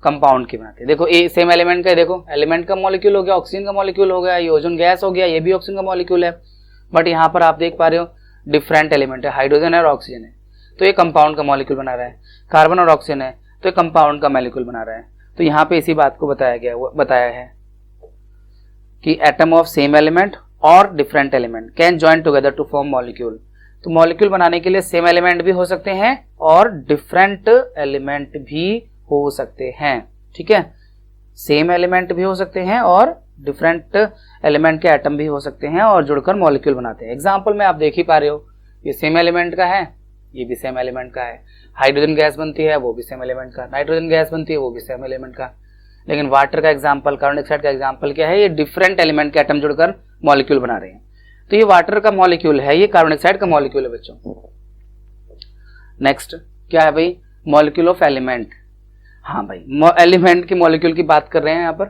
कंपाउंड की बनाते हैं। देखो ए सेम एलिमेंट का, देखो एलिमेंट का मॉलिक्यूल हो गया, ऑक्सीजन का मॉलिक्यूल हो गया, ये ओजोन गैस हो गया, ये भी ऑक्सीजन का मॉलिक्यूल है, बट यहाँ पर आप देख पा रहे हो डिफरेंट एलिमेंट है, हाइड्रोजन है और ऑक्सीजन है तो ये कंपाउंड का मॉलिक्यूल बना रहा है, कार्बन और ऑक्सीजन है तो ये कंपाउंड का मॉलिक्यूल बना रहा है। तो यहाँ पे इसी बात को बताया है कि एटम ऑफ सेम एलिमेंट और different element can join together to form molecule. तो मॉलिक्यूल बनाने के लिए सेम एलिमेंट भी हो सकते हैं और डिफरेंट एलिमेंट भी हो सकते हैं। ठीक है, सेम एलिमेंट भी हो सकते हैं और डिफरेंट एलिमेंट के एटम भी हो सकते हैं और जुड़कर मॉलिक्यूल बनाते हैं। एग्जांपल में आप देख ही पा रहे हो, ये सेम एलिमेंट का है, ये भी सेम एलिमेंट का है। हाइड्रोजन गैस बनती है, वो भी सेम एलिमेंट का। नाइट्रोजन गैस बनती है, वो भी सेम एलिमेंट का। लेकिन वाटर का एग्जांपल, कार्बन डाइऑक्साइड का एग्जांपल क्या है, ये डिफरेंट एलिमेंट के एटम जुड़कर मॉलिक्यूल बना रहे हैं। तो ये वाटर का मॉलिक्यूल है, ये कार्बन डाइऑक्साइड का मॉलिक्यूल है बच्चों। नेक्स्ट क्या है भाई, मॉलिक्यूल ऑफ एलिमेंट। हाँ भाई, एलिमेंट के मॉलिक्यूल की बात कर रहे हैं यहाँ पर।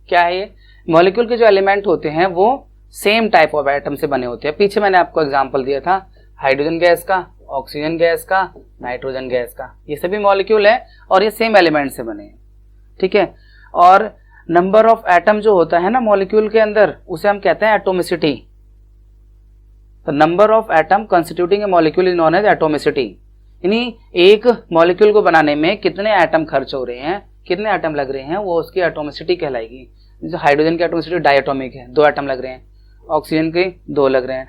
क्या है ये, मॉलिक्यूल के जो एलिमेंट होते हैं वो सेम टाइप ऑफ एटम से बने होते हैं। पीछे मैंने आपको एग्जांपल दिया था हाइड्रोजन गैस का, ऑक्सीजन गैस का, नाइट्रोजन गैस का। ये सभी मॉलिक्यूल है और ये सेम एलिमेंट से बने हैं। ठीक है, और नंबर ऑफ एटम जो होता है ना मॉलिक्यूल के अंदर, उसे हम कहते हैं एटोमिसिटी। तो number of atom constituting a molecule is known as atomicity. यानी एक मॉलिक्यूल को बनाने में कितने एटम खर्च हो रहे हैं, कितने एटम लग रहे हैं, वो उसकी एटोमिसिटी कहलाएगी। जैसे हाइड्रोजन की एटोमिसिटी डायटोमिक है, 2 एटम लग रहे हैं। ऑक्सीजन के 2 लग रहे हैं,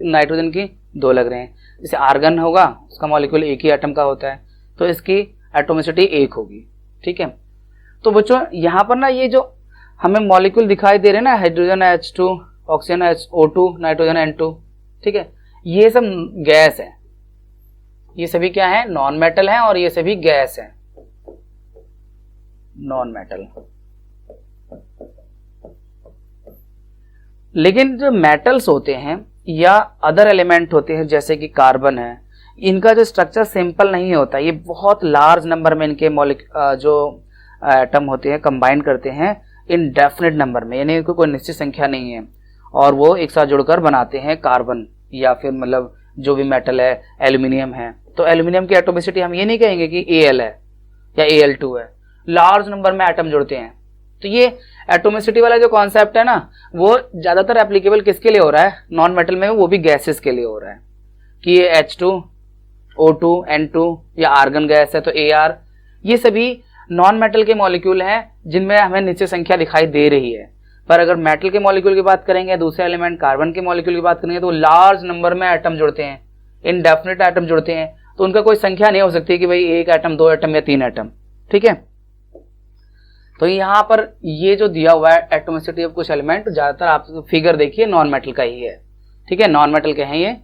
नाइट्रोजन की 2 लग रहे हैं। जैसे आर्गन होगा, उसका मॉलिक्यूल एक ही एटम का होता है, तो इसकी एटोमिसिटी 1 होगी। ठीक है, तो बच्चों यहाँ पर ना ये जो हमें मॉलिक्यूल दिखाई दे रहे हैं ना, hydrogen H2, oxygen HO2, nitrogen N2, ठीक है, ये सब गैस है। ये सभी क्या है, नॉन मेटल है और ये सभी गैस है, नॉन मेटल। लेकिन जो मेटल्स होते हैं या अदर एलिमेंट होते हैं जैसे कि कार्बन है, इनका जो स्ट्रक्चर सिंपल नहीं होता। ये बहुत लार्ज नंबर में इनके जो एटम होते हैं कंबाइन करते हैं इनडेफिनिट नंबर में, यानी इनको कोई निश्चित संख्या नहीं है और वो एक साथ जुड़कर बनाते हैं कार्बन या फिर मतलब जो भी मेटल है, एल्यूमिनियम है। तो एल्यूमिनियम की एटोमिसिटी हम ये नहीं कहेंगे कि Al है या Al2 है, लार्ज नंबर में एटम जुड़ते हैं। तो ये एटोमिसिटी वाला जो कॉन्सेप्ट है ना, वो ज्यादातर एप्लीकेबल किसके लिए हो रहा है, नॉन मेटल में, वो भी गैसेस के लिए हो रहा है कि ये H2, O2, N2 या आर्गन गैस है तो Ar, ये सभी नॉन मेटल के मॉलिक्यूल हैं जिनमें हमें निश्चित संख्या दिखाई दे रही है। पर अगर मेटल के मॉलिक्यूल की बात करेंगे, दूसरे एलिमेंट कार्बन के मॉलिक्यूल की बात करेंगे, तो लार्ज नंबर में एटम जुड़ते हैं, इनडेफिनिट एटम जुड़ते हैं। तो उनका कोई संख्या नहीं हो सकती कि भाई 1 एटम, 2 एटम या 3 एटम। ठीक है, तो यहाँ पर ये जो दिया हुआ है एटोमिसिटी ऑफ कुछ एलिमेंट, ज्यादातर आप फिगर देखिए नॉन मेटल का ही है। ठीक है, नॉन मेटल के हैं ये।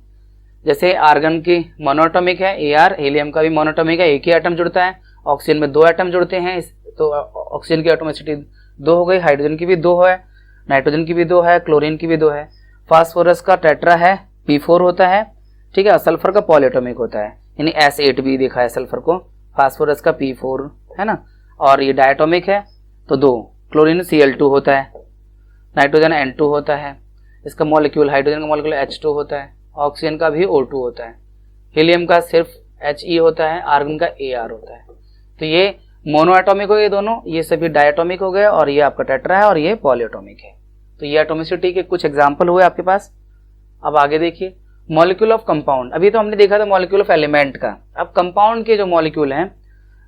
जैसे आर्गन की मोनोटॉमिक है Ar, हीलियम का भी मोनोटॉमिक है, एक ही एटम जुड़ता है। ऑक्सीजन में 2 एटम जुड़ते हैं, तो ऑक्सीजन की एटोमिसिटी 2 हो गई। हाइड्रोजन की भी 2 है, नाइट्रोजन की भी 2 है, क्लोरीन की भी 2 है। फास्फोरस का टेट्रा है, P4 होता है। ठीक है, सल्फर का पॉलीएटॉमिक होता है, यानी S8 भी देखा है सल्फर को, फास्फोरस का P4 है ना, और ये डायटोमिक है तो 2। क्लोरीन Cl2 होता है, नाइट्रोजन N2 होता है, इसका मॉलिक्यूल, हाइड्रोजन का मॉलिक्यूल H2 होता है, ऑक्सीजन का भी O2 होता है, हीलियम का सिर्फ He होता है, आर्गन का Ar होता है। तो ये मोनो एटॉमिक हो गए दोनों, ये सभी डायटोमिक हो गए, और ये आपका टेट्रा है और ये पॉलीएटॉमिक है। तो ये एटोमिसिटी के कुछ एग्जाम्पल हुए आपके पास। अब आगे देखिए मॉलिक्यूल ऑफ कंपाउंड। अभी तो हमने देखा था मॉलिक्यूल ऑफ एलिमेंट का, अब कंपाउंड के जो मॉलिक्यूल हैं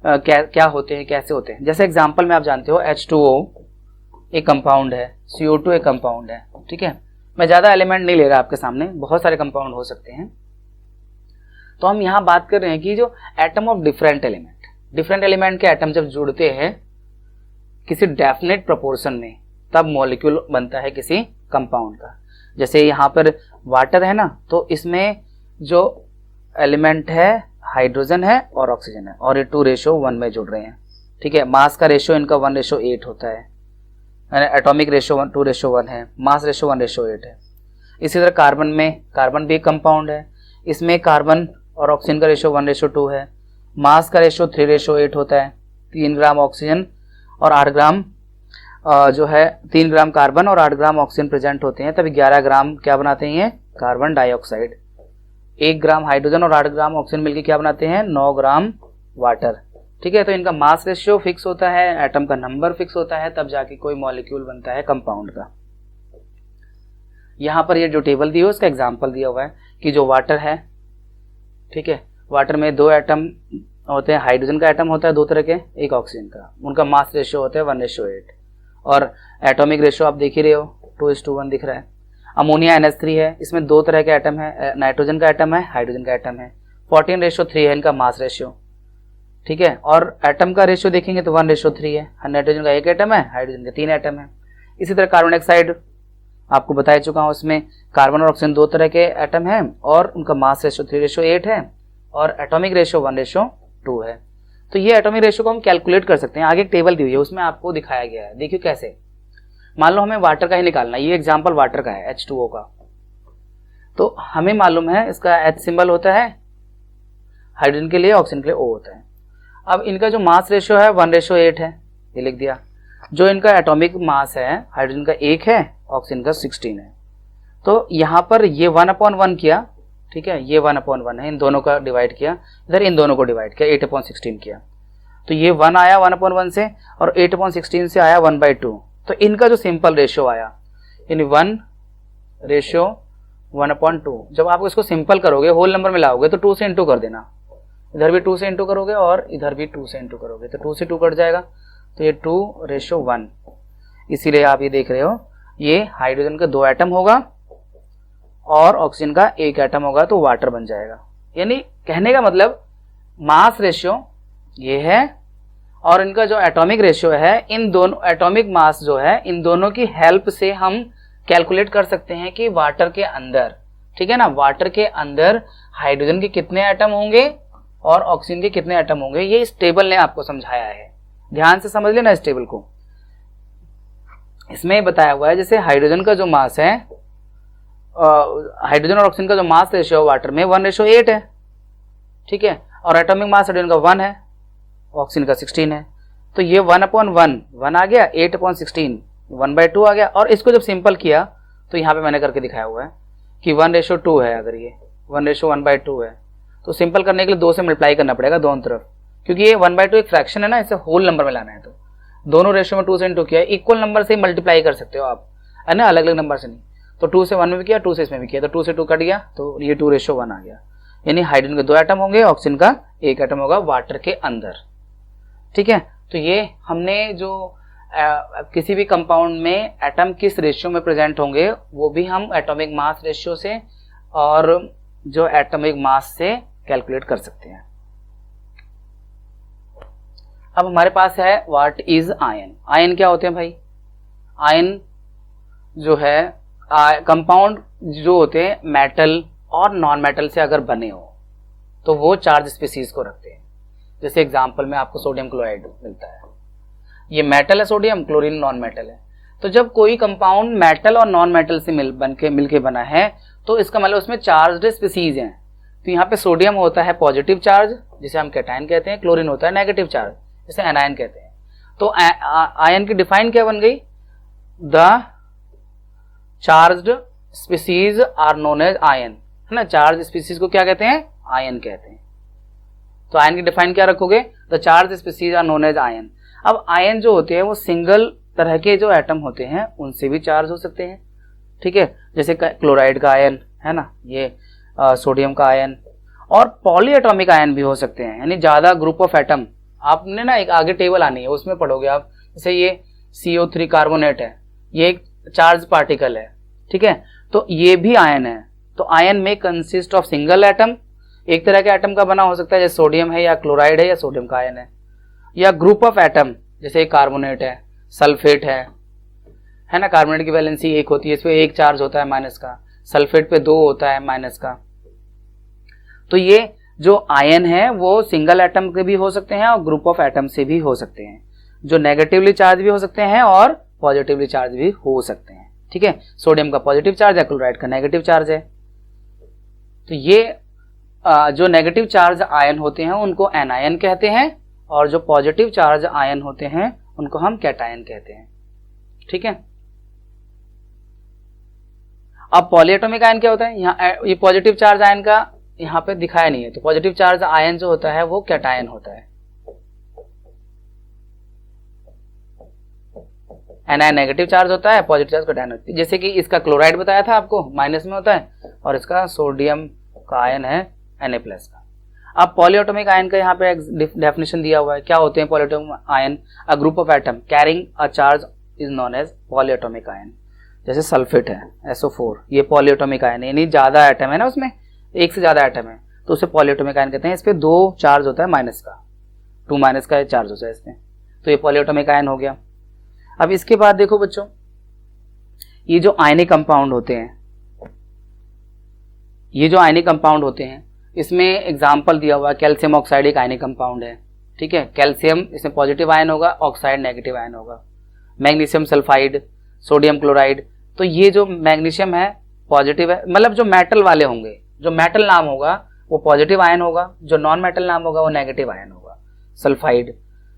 क्या होते हैं, कैसे होते हैं। जैसे एग्जाम्पल में आप जानते हो H2O एक कंपाउंड है, CO2 एक कंपाउंड है। ठीक है, मैं ज्यादा एलिमेंट नहीं ले रहा आपके सामने, बहुत सारे कंपाउंड हो सकते हैं। तो हम यहाँ बात कर रहे हैं कि जो एटम ऑफ डिफरेंट एलिमेंट के एटम जब जुड़ते हैं किसी डेफिनेट प्रोपोर्शन में, तब मॉलिक्यूल बनता है किसी कंपाउंड का। जैसे यहाँ पर वाटर है ना, तो इसमें जो एलिमेंट है हाइड्रोजन है और ऑक्सीजन है, और ये 2:1 में जुड़ रहे हैं। ठीक है, मास का रेशियो इनका 1:8 होता है, एटॉमिक रेशियो 2:1 है, मास रेशियो 1:8 है। इसी तरह कार्बन में, कार्बन भी एक कंपाउंड है, इसमें कार्बन और ऑक्सीजन का रेशियो 1:2 है, मास का रेशियो 3:8 होता है। 3 ग्राम ऑक्सीजन और 8 ग्राम जो है 3 ग्राम कार्बन और 8 ग्राम ऑक्सीजन प्रेजेंट होते हैं, तभी 11 ग्राम क्या बनाते हैं, कार्बन डाइऑक्साइड। 1 ग्राम हाइड्रोजन और 8 ग्राम ऑक्सीजन मिलकर क्या बनाते हैं, 9 ग्राम वाटर। ठीक है, तो इनका मास रेशियो फिक्स होता है, एटम का नंबर फिक्स होता है, तब जाके कोई मॉलिक्यूल बनता है कंपाउंड का। यहाँ पर ये जो टेबल दी है उसका एग्जाम्पल दिया हुआ है कि जो वाटर है, ठीक है, वाटर में 2 एटम होते हैं, हाइड्रोजन का एटम होता है 2 तरह के, एक ऑक्सीजन का, उनका मास रेशियो होता है 1:8 और एटॉमिक रेशियो आप देख ही रहे हो 2:1 दिख रहा है। अमोनिया NH3 है, इसमें 2 तरह के एटम है, नाइट्रोजन का एटम है, हाइड्रोजन का एटम है, 14:3 है इनका मास रेशियो, ठीक है। और एटम का रेशियो देखेंगे तो 1:3 है, नाइट्रोजन का 1 एटम है, हाइड्रोजन के 3 एटम है। इसी तरह कार्बन डाइऑक्साइड आपको बता चुका हूँ, उसमें कार्बन और ऑक्सीजन 2 तरह के एटम हैं और उनका मास रेशियो 3:8 है और एटॉमिक रेशियो 1:2 है। तो ये एटॉमिक रेशियो को हम कैलकुलेट कर सकते हैं। आगे एक टेबल दी हुई है, उसमें आपको दिखाया गया है, देखिए कैसे। मान लो हमें वाटर का ही निकालना है, ये एग्जाम्पल वाटर का है H2O का, तो हमें मालूम है इसका H सिंबल होता है हाइड्रोजन के लिए, ऑक्सीजन के लिए O होता है। अब इनका जो मास रेशियो है 1:8 है, ये लिख दिया। जो इनका एटॉमिक मास है, हाइड्रोजन का 1 है, ऑक्सीजन का 16 है। तो यहाँ पर ये 1/1 किया, ठीक है, ये 1/1 है, इन दोनों का डिवाइड किया, इधर इन दोनों को डिवाइड किया, 8/16 किया। तो ये 1 आया 1/1 से और 8/16 से आया 1/2। तो इनका जो सिंपल रेशियो आया, यानी 1:1/2। जब आप इसको सिंपल करोगे, होल नंबर में लाओगे तो 2 से इंटू कर देना, इधर भी 2 से इंटू करोगे और इधर भी 2 से इंटू करोगे, तो 2 से 2 कट जाएगा, तो ये 2:1। इसीलिए आप ये देख रहे हो, ये हाइड्रोजन का 2 एटम होगा और ऑक्सीजन का 1 एटम होगा, तो वाटर बन जाएगा। यानी कहने का मतलब मास रेशियो ये है और इनका जो एटॉमिक रेशियो है, इन दोनों एटॉमिक मास जो है, इन दोनों की हेल्प से हम कैलकुलेट कर सकते हैं कि वाटर के अंदर, ठीक है ना, वाटर के अंदर हाइड्रोजन के कितने एटम होंगे और ऑक्सीजन के कितने एटम होंगे। ये इस टेबल ने आपको समझाया है, ध्यान से समझ लेना इस टेबल को। इसमें बताया हुआ है जैसे हाइड्रोजन का जो मास है, हाइड्रोजन और ऑक्सीजन का जो मास रेशियो वाटर में 1:8 है, ठीक है, और एटॉमिक मास हाइड्रोजन का 1 है, ऑक्सीजन का 16 है। तो ये 1/1 आ गया, 8/16 1/2 आ गया। और इसको जब सिंपल किया तो यहाँ पे मैंने करके दिखाया हुआ है कि 1:2 है, अगर ये 1:1/2 है तो सिंपल करने के लिए 2 से मल्टीप्लाई करना पड़ेगा दोनों तरफ, क्योंकि ये 1/2 एक फ्रैक्शन है ना, इसे होल नंबर में लाना है। तो दोनों रेशियो में 2 से इंटू किया, इक्वल नंबर से मल्टीप्लाई कर सकते हो आप, है ना, अलग अलग नंबर से नहीं। तो 2 से 1 में भी किया, 2 से इसमें भी किया, तो 2 से 2 कट गया, तो ये 2:1 आ गया। यानी हाइड्रोजन के 2 एटम होंगे, ऑक्सीजन का 1 एटम होगा वाटर के अंदर, ठीक है। तो ये हमने जो किसी भी कंपाउंड में एटम किस रेशियो में प्रेजेंट होंगे वो भी हम एटॉमिक मास रेशियो से और जो एटॉमिक मास से कैलकुलेट कर सकते हैं। अब हमारे पास है व्हाट इज आयन। आयन क्या होते हैं भाई? आयन जो है कंपाउंड जो होते हैं मेटल और नॉन मेटल से अगर बने हो तो वो चार्ज स्पीसीज को रखते हैं। जैसे एग्जांपल में आपको सोडियम क्लोराइड मिलता है, ये मेटल है सोडियम, क्लोरीन नॉन मेटल है। तो जब कोई कंपाउंड मेटल और नॉन मेटल से मिलके बना है तो इसका मतलब उसमें चार्ज्ड स्पीसीज हैं। तो यहाँ पे सोडियम होता है पॉजिटिव चार्ज जिसे हम कैटायन कहते हैं, क्लोरीन होता है नेगेटिव चार्ज जिसे एनायन कहते हैं। तो आयन की डिफाइन क्या बन गई? The charged species are known as ion, है ना। चार्ज स्पीसीज को क्या कहते हैं? आयन कहते हैं। तो आयन की डिफाइन क्या रखोगे? The charge species are known as ion. अब आयन जो होते हैं वो सिंगल तरह के जो एटम होते हैं उनसे भी चार्ज हो सकते हैं, ठीक है। जैसे क्लोराइड का आयन है ना, ये सोडियम का आयन, और पॉलीएटॉमिक आयन भी हो सकते हैं, यानी ज्यादा ग्रुप ऑफ एटम। आपने ना एक आगे टेबल आनी है उसमें पढ़ोगे आप। जैसे ये CO3 कार्बोनेट है, ये एक चार्ज पार्टिकल है, ठीक है। तो ये भी आयन है। तो आयन में कंसिस्ट ऑफ सिंगल एटम, एक तरह के एटम का बना हो सकता है, जैसे सोडियम है या क्लोराइड है या सोडियम का आयन है, या ग्रुप ऑफ एटम जैसे कार्बोनेट है, सल्फेट है ना। कार्बोनेट की वैलेंसी 1 होती है, इस पे 1 चार्ज होता है माइनस का, सल्फेट पे 2 होता है माइनस का। तो ये जो आयन है वो सिंगल एटम के भी हो सकते हैं और ग्रुप ऑफ एटम से भी हो सकते हैं, जो नेगेटिवली चार्ज भी हो सकते हैं और पॉजिटिवली चार्ज भी हो सकते हैं, ठीक है। सोडियम का पॉजिटिव चार्ज है, क्लोराइड का नेगेटिव चार्ज है। तो ये जो नेगेटिव चार्ज आयन होते हैं उनको एनायन कहते हैं और जो पॉजिटिव चार्ज आयन होते हैं उनको हम कैटायन कहते हैं, ठीक है। अब पॉलीएटॉमिक आयन क्या होता है? यहाँ ये पॉजिटिव चार्ज आयन का यहाँ पे दिखाया नहीं है, तो पॉजिटिव चार्ज आयन जो होता है वो कैटायन होता है। एनायन नेगेटिव चार्ज होता है, पॉजिटिव चार्ज कैटायन होती है। जैसे कि इसका क्लोराइड बताया था आपको माइनस में होता है और इसका सोडियम का आयन है Na+ का। अब पॉलीएटॉमिक आयन का यहाँ पे डेफिनेशन दिया हुआ है। क्या होते हैं polyatomic ion? A group of atom carrying a charge is known as polyatomic ion. जैसे सल्फेट है SO4, ये पॉलीएटॉमिक आयन है, यानी ज्यादा एटम है ना, उसमें एक से ज्यादा एटम है तो उसे पॉलीएटॉमिक आयन कहते हैं। इस पे 2 चार्ज होता है माइनस का, 2 माइनस का चार्ज होता है इसमें, तो ये पॉलीएटॉमिक आयन हो गया। अब इसके बाद देखो बच्चों, ये जो आयनिक कंपाउंड होते हैं, ये जो आयनिक कंपाउंड होते हैं, इसमें एग्जाम्पल दिया हुआ है कैल्शियम ऑक्साइड एक आयनिक कंपाउंड है। ठीक है, कैल्शियम इसमें पॉजिटिव आयन होगा, ऑक्साइड नेगेटिव आयन होगा। मैग्नीशियम सल्फाइड, सोडियम क्लोराइड, तो ये जो मैग्नीशियम है पॉजिटिव है, मतलब जो मेटल वाले होंगे, जो मेटल नाम होगा वो पॉजिटिव आयन होगा, जो नॉन मेटल नाम होगा वो नेगेटिव आयन होगा, सल्फाइड।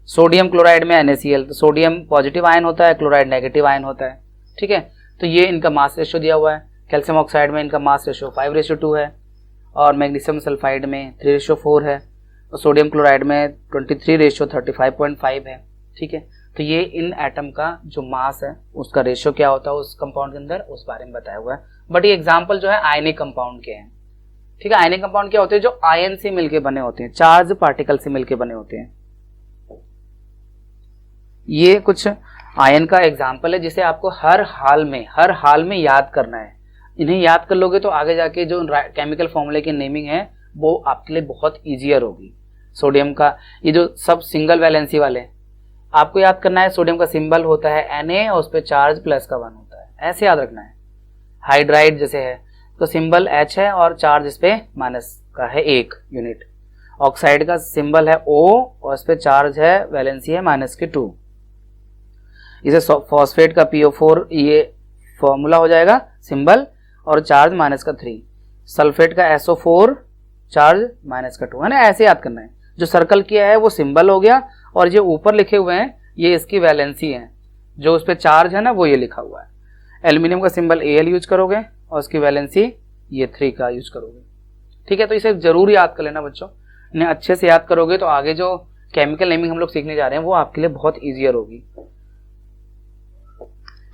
सोडियम क्लोराइड में NaCl, तो सोडियम पॉजिटिव आयन होता है, क्लोराइड नेगेटिव आयन होता है। ठीक है, तो ये इनका मास रेशियो दिया हुआ है। कैल्शियम ऑक्साइड में इनका मास रेशियो 5:2 है, और मैग्नीशियम सल्फाइड में 3:4 है, और सोडियम क्लोराइड में 23:35.5 है। ठीक है, तो ये इन एटम का जो मास है उसका रेशियो क्या होता है उस कंपाउंड के अंदर, उस बारे में बताया हुआ है। बट ये एग्जाम्पल जो है आयनिक कंपाउंड के हैं। ठीक है, आयनिक कंपाउंड क्या होते हैं? जो आयन से मिलके बने होते हैं, चार्ज पार्टिकल से मिलके बने होते हैं। ये कुछ आयन का एग्जाम्पल है जिसे आपको हर हाल में याद करना है। इन्हें याद कर लोगे तो आगे जाके जो केमिकल फॉर्मूले की नेमिंग है वो आपके लिए बहुत ईजियर होगी। सोडियम का ये जो सब सिंगल वैलेंसी वाले आपको याद करना है। सोडियम का सिंबल होता है Na और उस पर चार्ज प्लस का 1 होता है, ऐसे याद रखना है। हाइड्राइड जैसे है तो सिंबल H है और चार्ज इस पे माइनस का है 1 यूनिट। ऑक्साइड का सिंबल है O और इस पे चार्ज है वैलेंसी है -2। इसे फॉस्फेट का PO4 ये फॉर्मूला हो जाएगा सिंबल और चार्ज -3। सल्फेट का SO4 चार्ज -2 है ना, ऐसे याद करना है। जो सर्कल किया है वो सिंबल हो गया और जो ऊपर लिखे हुए हैं ये इसकी वैलेंसी है, जो उस पर चार्ज है ना वो ये लिखा हुआ है। एल्यूमिनियम का सिंबल Al यूज करोगे और उसकी वैलेंसी ये 3 का यूज करोगे। ठीक है, तो इसे जरूर याद कर लेना बच्चों। इन्हें अच्छे से याद करोगे तो आगे जो केमिकल नेमिंग हम लोग सीखने जा रहे हैं वो आपके लिए बहुत ईजियर होगी।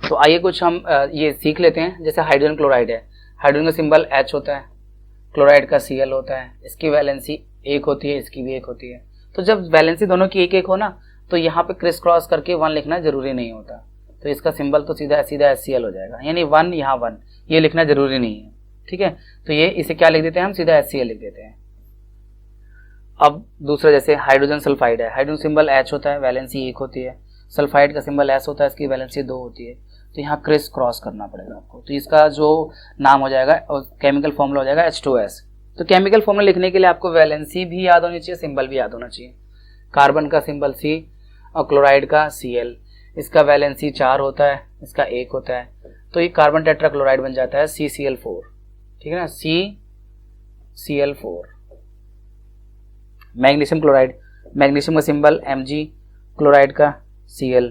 तो आइए कुछ हम ये सीख लेते हैं। जैसे हाइड्रोजन क्लोराइड है, हाइड्रोजन का सिंबल H होता है, क्लोराइड का Cl होता है, इसकी वैलेंसी 1 होती है, इसकी भी 1 होती है। तो जब वैलेंसी दोनों की 1-1 हो ना तो यहाँ पे क्रिस क्रॉस करके 1 लिखना जरूरी नहीं होता, तो इसका सिंबल तो सीधा HCl हो जाएगा, यानी 1 यहाँ 1 ये लिखना जरूरी नहीं है। ठीक है, तो ये इसे क्या लिख देते हैं हम, सीधा HCl लिख देते हैं। अब दूसरा जैसे हाइड्रोजन सल्फाइड है, हाइड्रोजन सिंबल H होता है, वैलेंसी 1 होती है। सल्फाइड का सिंबल S होता है, इसकी वैलेंसी 2 होती है। तो यहाँ क्रिस क्रॉस करना पड़ेगा आपको, तो इसका जो नाम हो जाएगा और केमिकल फॉर्मूला हो जाएगा H2S। तो केमिकल फॉर्मूला लिखने के लिए आपको वैलेंसी भी याद होनी चाहिए, सिंबल भी याद होना चाहिए। कार्बन का सिंबल C और क्लोराइड का Cl, इसका वैलेंसी 4 होता है, इसका 1 होता है, तो ये कार्बन टेट्राक्लोराइड बन जाता है CCl4। ठीक है ना, CCl4। मैग्नीशियम क्लोराइड, मैग्नीशियम का सिंबल Mg, क्लोराइड का Cl।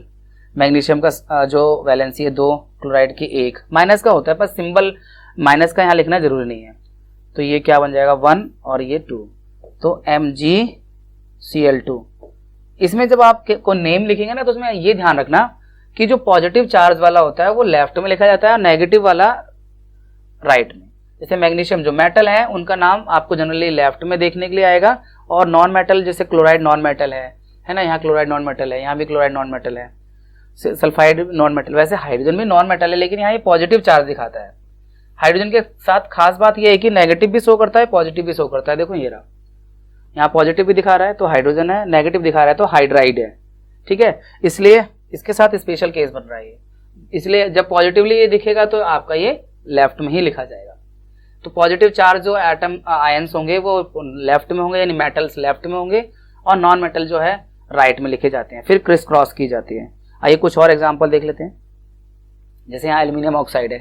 मैग्नीशियम का जो वैलेंसी है 2, क्लोराइड की 1, माइनस का होता है पर सिंबल माइनस का यहाँ लिखना जरूरी नहीं है। तो ये क्या बन जाएगा 1 और ये 2, तो MgCl2। इसमें जब आप को नेम लिखेंगे ना तो उसमें ये ध्यान रखना कि जो पॉजिटिव चार्ज वाला होता है वो लेफ्ट में लिखा जाता है और नेगेटिव वाला राइट में। जैसे मैग्नीशियम जो मेटल है उनका नाम आपको जनरली लेफ्ट में देखने के लिए आएगा, और नॉन मेटल जैसे क्लोराइड नॉन मेटल है ना, यहाँ क्लोराइड नॉन मेटल है, यहाँ भी क्लोराइड नॉन मेटल है, सल्फाइड नॉन मेटल। वैसे हाइड्रोजन भी नॉन मेटल है लेकिन यहाँ ये पॉजिटिव चार्ज दिखाता है। हाइड्रोजन के साथ खास बात ये है कि नेगेटिव भी शो करता है, पॉजिटिव भी शो करता है। देखो ये रहा, यहाँ पॉजिटिव भी दिखा रहा है तो हाइड्रोजन है, नेगेटिव दिखा रहा है तो हाइड्राइड है। ठीक है, इसलिए इसके साथ स्पेशल केस बन रहा है, इसलिए जब पॉजिटिवली ये दिखेगा तो आपका ये लेफ्ट में ही लिखा जाएगा। तो पॉजिटिव चार्ज जो एटम आयंस होंगे वो लेफ्ट में होंगे, यानी मेटल्स लेफ्ट में होंगे, और नॉन मेटल जो है राइट में लिखे जाते हैं, फिर क्रिस क्रॉस की जाती है। आइए कुछ और एग्जांपल देख लेते हैं। जैसे यहाँ एल्यूमिनियम ऑक्साइड है,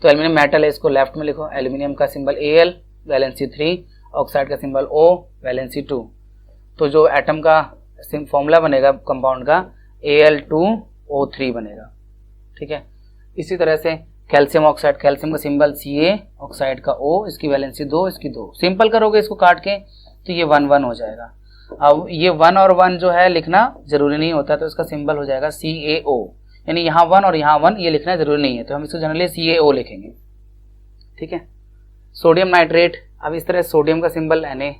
तो एल्यूमिनियम मेटल है, इसको लेफ्ट में लिखो। एल्यूमिनियम का सिंबल Al, वैलेंसी 3, ऑक्साइड का सिंबल O, वैलेंसी 2। तो जो एटम का फॉर्मूला बनेगा कंपाउंड का Al2O3 बनेगा। ठीक है, इसी तरह से कैल्शियम ऑक्साइड, कैल्शियम का सिंबल Ca, ऑक्साइड का O, इसकी वैलेंसी 2, इसकी 2। सिंपल करोगे इसको काट के तो ये 1-1 हो जाएगा। अब ये 1 और 1 जो है लिखना जरूरी नहीं होता, तो इसका सिंबल हो जाएगा CaO, यानी यहाँ 1 और यहाँ 1 ये लिखना जरूरी नहीं है, तो हम इसको जनरली CaO लिखेंगे। ठीक है, सोडियम नाइट्रेट, अब इस तरह सोडियम का सिंबल Na,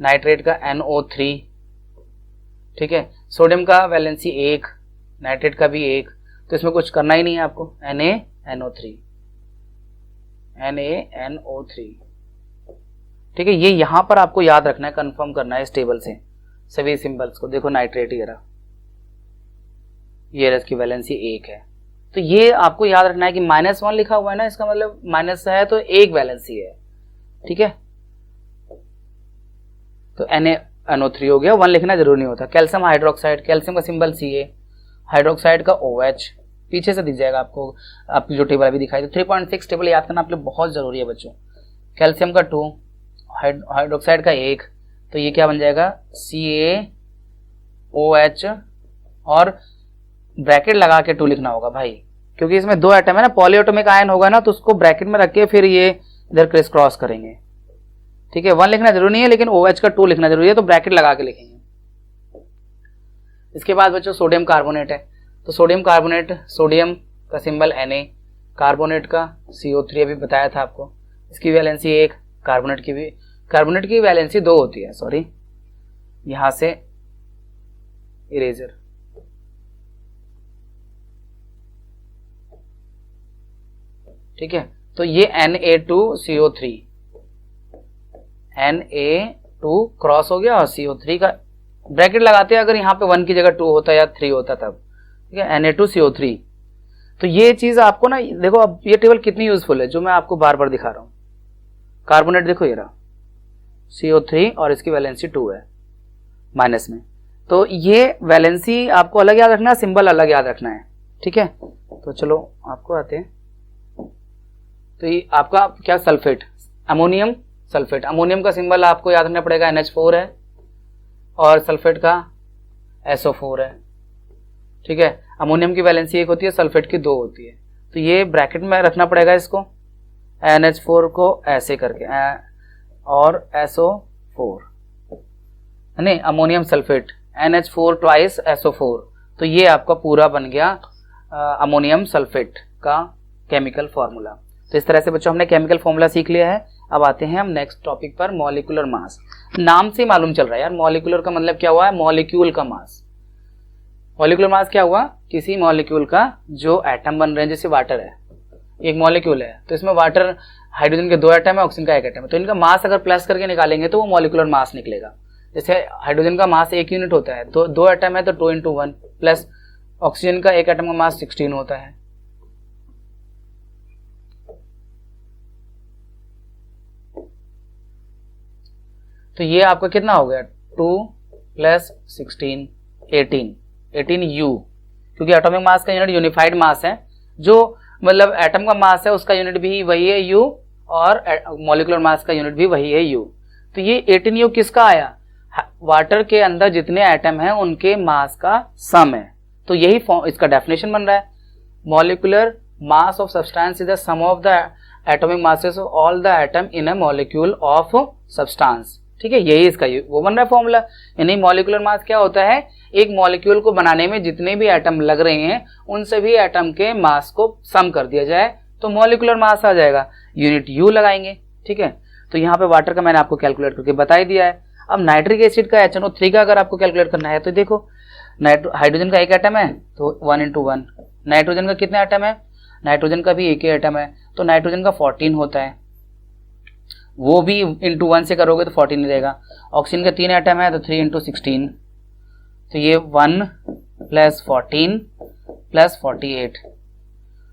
नाइट्रेट का NO3, ठीक है। सोडियम का वैलेंसी 1, नाइट्रेट का भी 1, तो इसमें कुछ करना ही नहीं है आपको, NaNO3, ठीक है। ये यहां पर आपको याद रखना है, कंफर्म करना है इस टेबल से सभी सिंबल्स को। देखो नाइट्रेट ये रहा, इसकी वैलेंसी 1 है, तो ये आपको याद रखना है कि -1 लिखा हुआ है ना, इसका मतलब माइनस है तो 1 वैलेंसी है, ठीक है। तो NaNO3 हो गया, 1 लिखना जरूरी नहीं होता। कैल्शियम हाइड्रोक्साइड, कैल्शियम का सिंबल Ca, हाइड्रोक्साइड का OH, पीछे से दिख जाएगा आपको, आपकी जो टेबल अभी दिखाई, तो 3.6 टेबल याद करना आप लोग बहुत जरूरी है बच्चों। कैल्शियम का 2, हाइड्रोक्साइड का 1, तो ये क्या बन जाएगा, CaOH, और ब्रैकेट लगा के 2 लिखना होगा भाई, क्योंकि इसमें 2 एटम है ना, पॉलीएटॉमिक आयन होगा ना, तो उसको ब्रैकेट में रख के फिर ये इधर क्रिस क्रॉस करेंगे, ठीक है। 1 लिखना जरूरी नहीं है, लेकिन OH का 2 लिखना जरूरी है, तो ब्रैकेट लगा के लिखेंगे। इसके बाद बच्चों सोडियम कार्बोनेट है, तो सोडियम कार्बोनेट, सोडियम का सिंबल Na, कार्बोनेट का CO3 अभी बताया था आपको, इसकी वैलेंसी 1, कार्बोनेट की वैलेंसी 2 होती है, सॉरी, यहां से इरेजर, ठीक है। तो ये Na2CO3, Na2 क्रॉस हो गया और CO3 का ब्रैकेट लगाते हैं, अगर यहाँ पे 1 की जगह 2 होता या 3 होता तब, ठीक है, Na2CO3। तो ये चीज आपको ना, देखो अब ये टेबल कितनी यूजफुल है, जो मैं आपको बार बार दिखा रहा हूं। कार्बोनेट देखो ये रहा, CO3 और इसकी वैलेंसी 2 है माइनस में, तो ये वैलेंसी आपको अलग याद रखना है, सिंबल अलग याद रखना है, ठीक है। तो चलो आपको आते हैं, तो ये आपका क्या, सल्फेट, अमोनियम सल्फेट, अमोनियम का सिंबल आपको याद रखना पड़ेगा, NH4 है, और सल्फेट का SO4 है, ठीक है। अमोनियम की वैलेंसी 1 होती है, सल्फेट की 2 होती है, तो ये ब्रैकेट में रखना पड़ेगा इसको, NH4 को ऐसे करके और SO4, नहीं, ammonium sulphate, NH4 twice SO4, तो ये आपका पूरा बन गया अमोनियम सल्फेट का केमिकल फॉर्मूला। तो इस तरह से बच्चों हमने केमिकल फॉर्मूला सीख लिया है। अब आते हैं हम नेक्स्ट टॉपिक पर, मॉलिक्यूलर मास। नाम से मालूम चल रहा है यार, मॉलिक्यूलर का मतलब क्या हुआ है, मॉलिक्यूल का मास। मॉलिक्यूलर मास क्या हुआ, किसी मॉलिक्यूल का जो एटम बन रहे हैं, जैसे वाटर है, एक मॉलिक्यूल है, तो इसमें वाटर, हाइड्रोजन के 2 एटम है, ऑक्सीजन का 1 एटम है, तो इनका मास अगर प्लस करके निकालेंगे तो वो मॉलिक्यूलर मास निकलेगा। जैसे हाइड्रोजन का मास 1 यूनिट होता है, तो 2 एटम है तो 2 × 1, प्लस ऑक्सीजन का 1 एटम का मास 16 होता है। तो ये आपका कितना हो गया, 2 + 16 18 U, क्योंकि एटॉमिक मास का यूनिट यूनिफाइड मास है, जो मतलब एटम का मास है उसका यूनिट भी वही है U, और मॉलिक्यूलर मास का यूनिट भी वही है U। तो ये 18U किसका आया, वाटर के अंदर जितने एटम हैं उनके मास का सम है, तो यही इसका डेफिनेशन बन रहा है। Molecular mass of substance is the sum of the atomic masses of all the atom in a molecule of substance, ठीक है, यही इसका वो बन रहा है फॉर्मूला। यानी मॉलिक्यूलर मास क्या होता है, एक मॉलिक्यूल को बनाने में जितने भी एटम लग रहे हैं उन सभी एटम के मास को सम कर दिया जाए तो मॉलिक्यूलर मास आ जाएगा, यूनिट U लगाएंगे, ठीक है। तो यहाँ पे वाटर का मैंने आपको कैलकुलेट करके बता ही दिया है। अब नाइट्रिक एसिड का HNO3 का अगर आपको कैलकुलेट करना है तो देखो, हाइड्रोजन का 1 एटम है तो 1 × 1, नाइट्रोजन का कितने एटम है, नाइट्रोजन का भी 1 ही एटम है, तो नाइट्रोजन का 14 होता है, वो भी × 1 से करोगे तो 14 ही रहेगा। ऑक्सीजन का 3 एटम है तो 3 × 16, तो ये 1 + 14 + 48,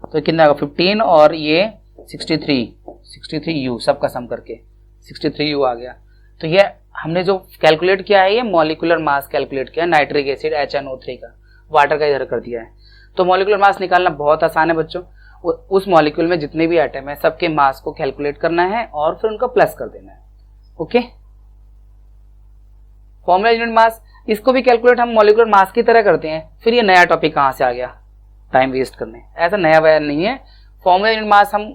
तो कितना होगा 15, और ये 63U, सबका सम करके 63U आ गया। तो ये हमने जो कैलकुलेट किया है, ये मॉलिक्यूलर मास कैलकुलेट किया नाइट्रिक एसिड HNO3 का, वाटर का इधर कर दिया है। तो मॉलिक्यूलर मास निकालना बहुत आसान है बच्चों, उस मॉलिक्यूल में जितने भी एटम है सबके मास को कैलकुलेट करना है और फिर उनका प्लस कर देना है, ओके। फॉर्मूला यूनिट मास, इसको भी कैलकुलेट हम मॉलिक्यूलर मास की तरह करते हैं। फिर ये नया टॉपिक कहाँ से आ गया टाइम वेस्ट करने, ऐसा नया बयान नहीं है। फॉर्मूला यूनिट मास हम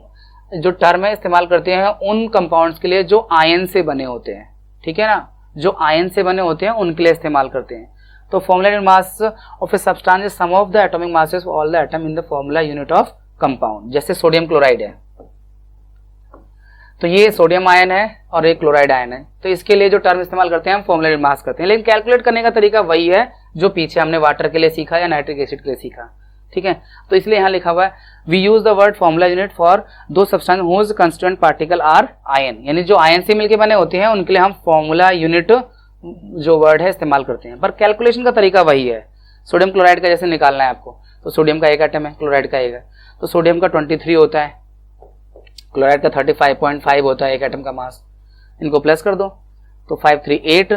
जो टर्म है इस्तेमाल करते हैं उन कंपाउंड्स के लिए जो आयन से बने होते हैं, ठीक है ना, जो आयन से बने होते हैं उनके लिए इस्तेमाल करते हैं। तो formula unit mass of a substance is sum of the atomic masses of all the atom in the formula unit of compound. जैसे सोडियम क्लोराइड है, तो ये सोडियम आयन है और एक क्लोराइड आयन है। तो इसके लिए जो टर्म इस्तेमाल करते हैं हम फॉर्मूला यूनिट मास करते हैं, लेकिन कैलकुलेट करने का तरीका वही है जो पीछे हमने वाटर के लिए सीखा या नाइट्रिक एसिड के लिए सीखा। ठीक है, तो इसलिए यहाँ लिखा हुआ है we use the word formula unit for those substance whose constituent particle are ion, यानी जो आयन से मिलकर बने होते हैं उनके लिए हम फॉर्मूला यूनिट जो वर्ड है इस्तेमाल करते हैं, पर कैलकुलेशन का तरीका वही है। सोडियम क्लोराइड का जैसे निकालना है आपको, तो सोडियम का एक एटम है, क्लोराइड का एक है, तो सोडियम का 23 होता है, क्लोराइड का 35.5 होता है एक एटम का मास। इनको प्लस कर दो तो 538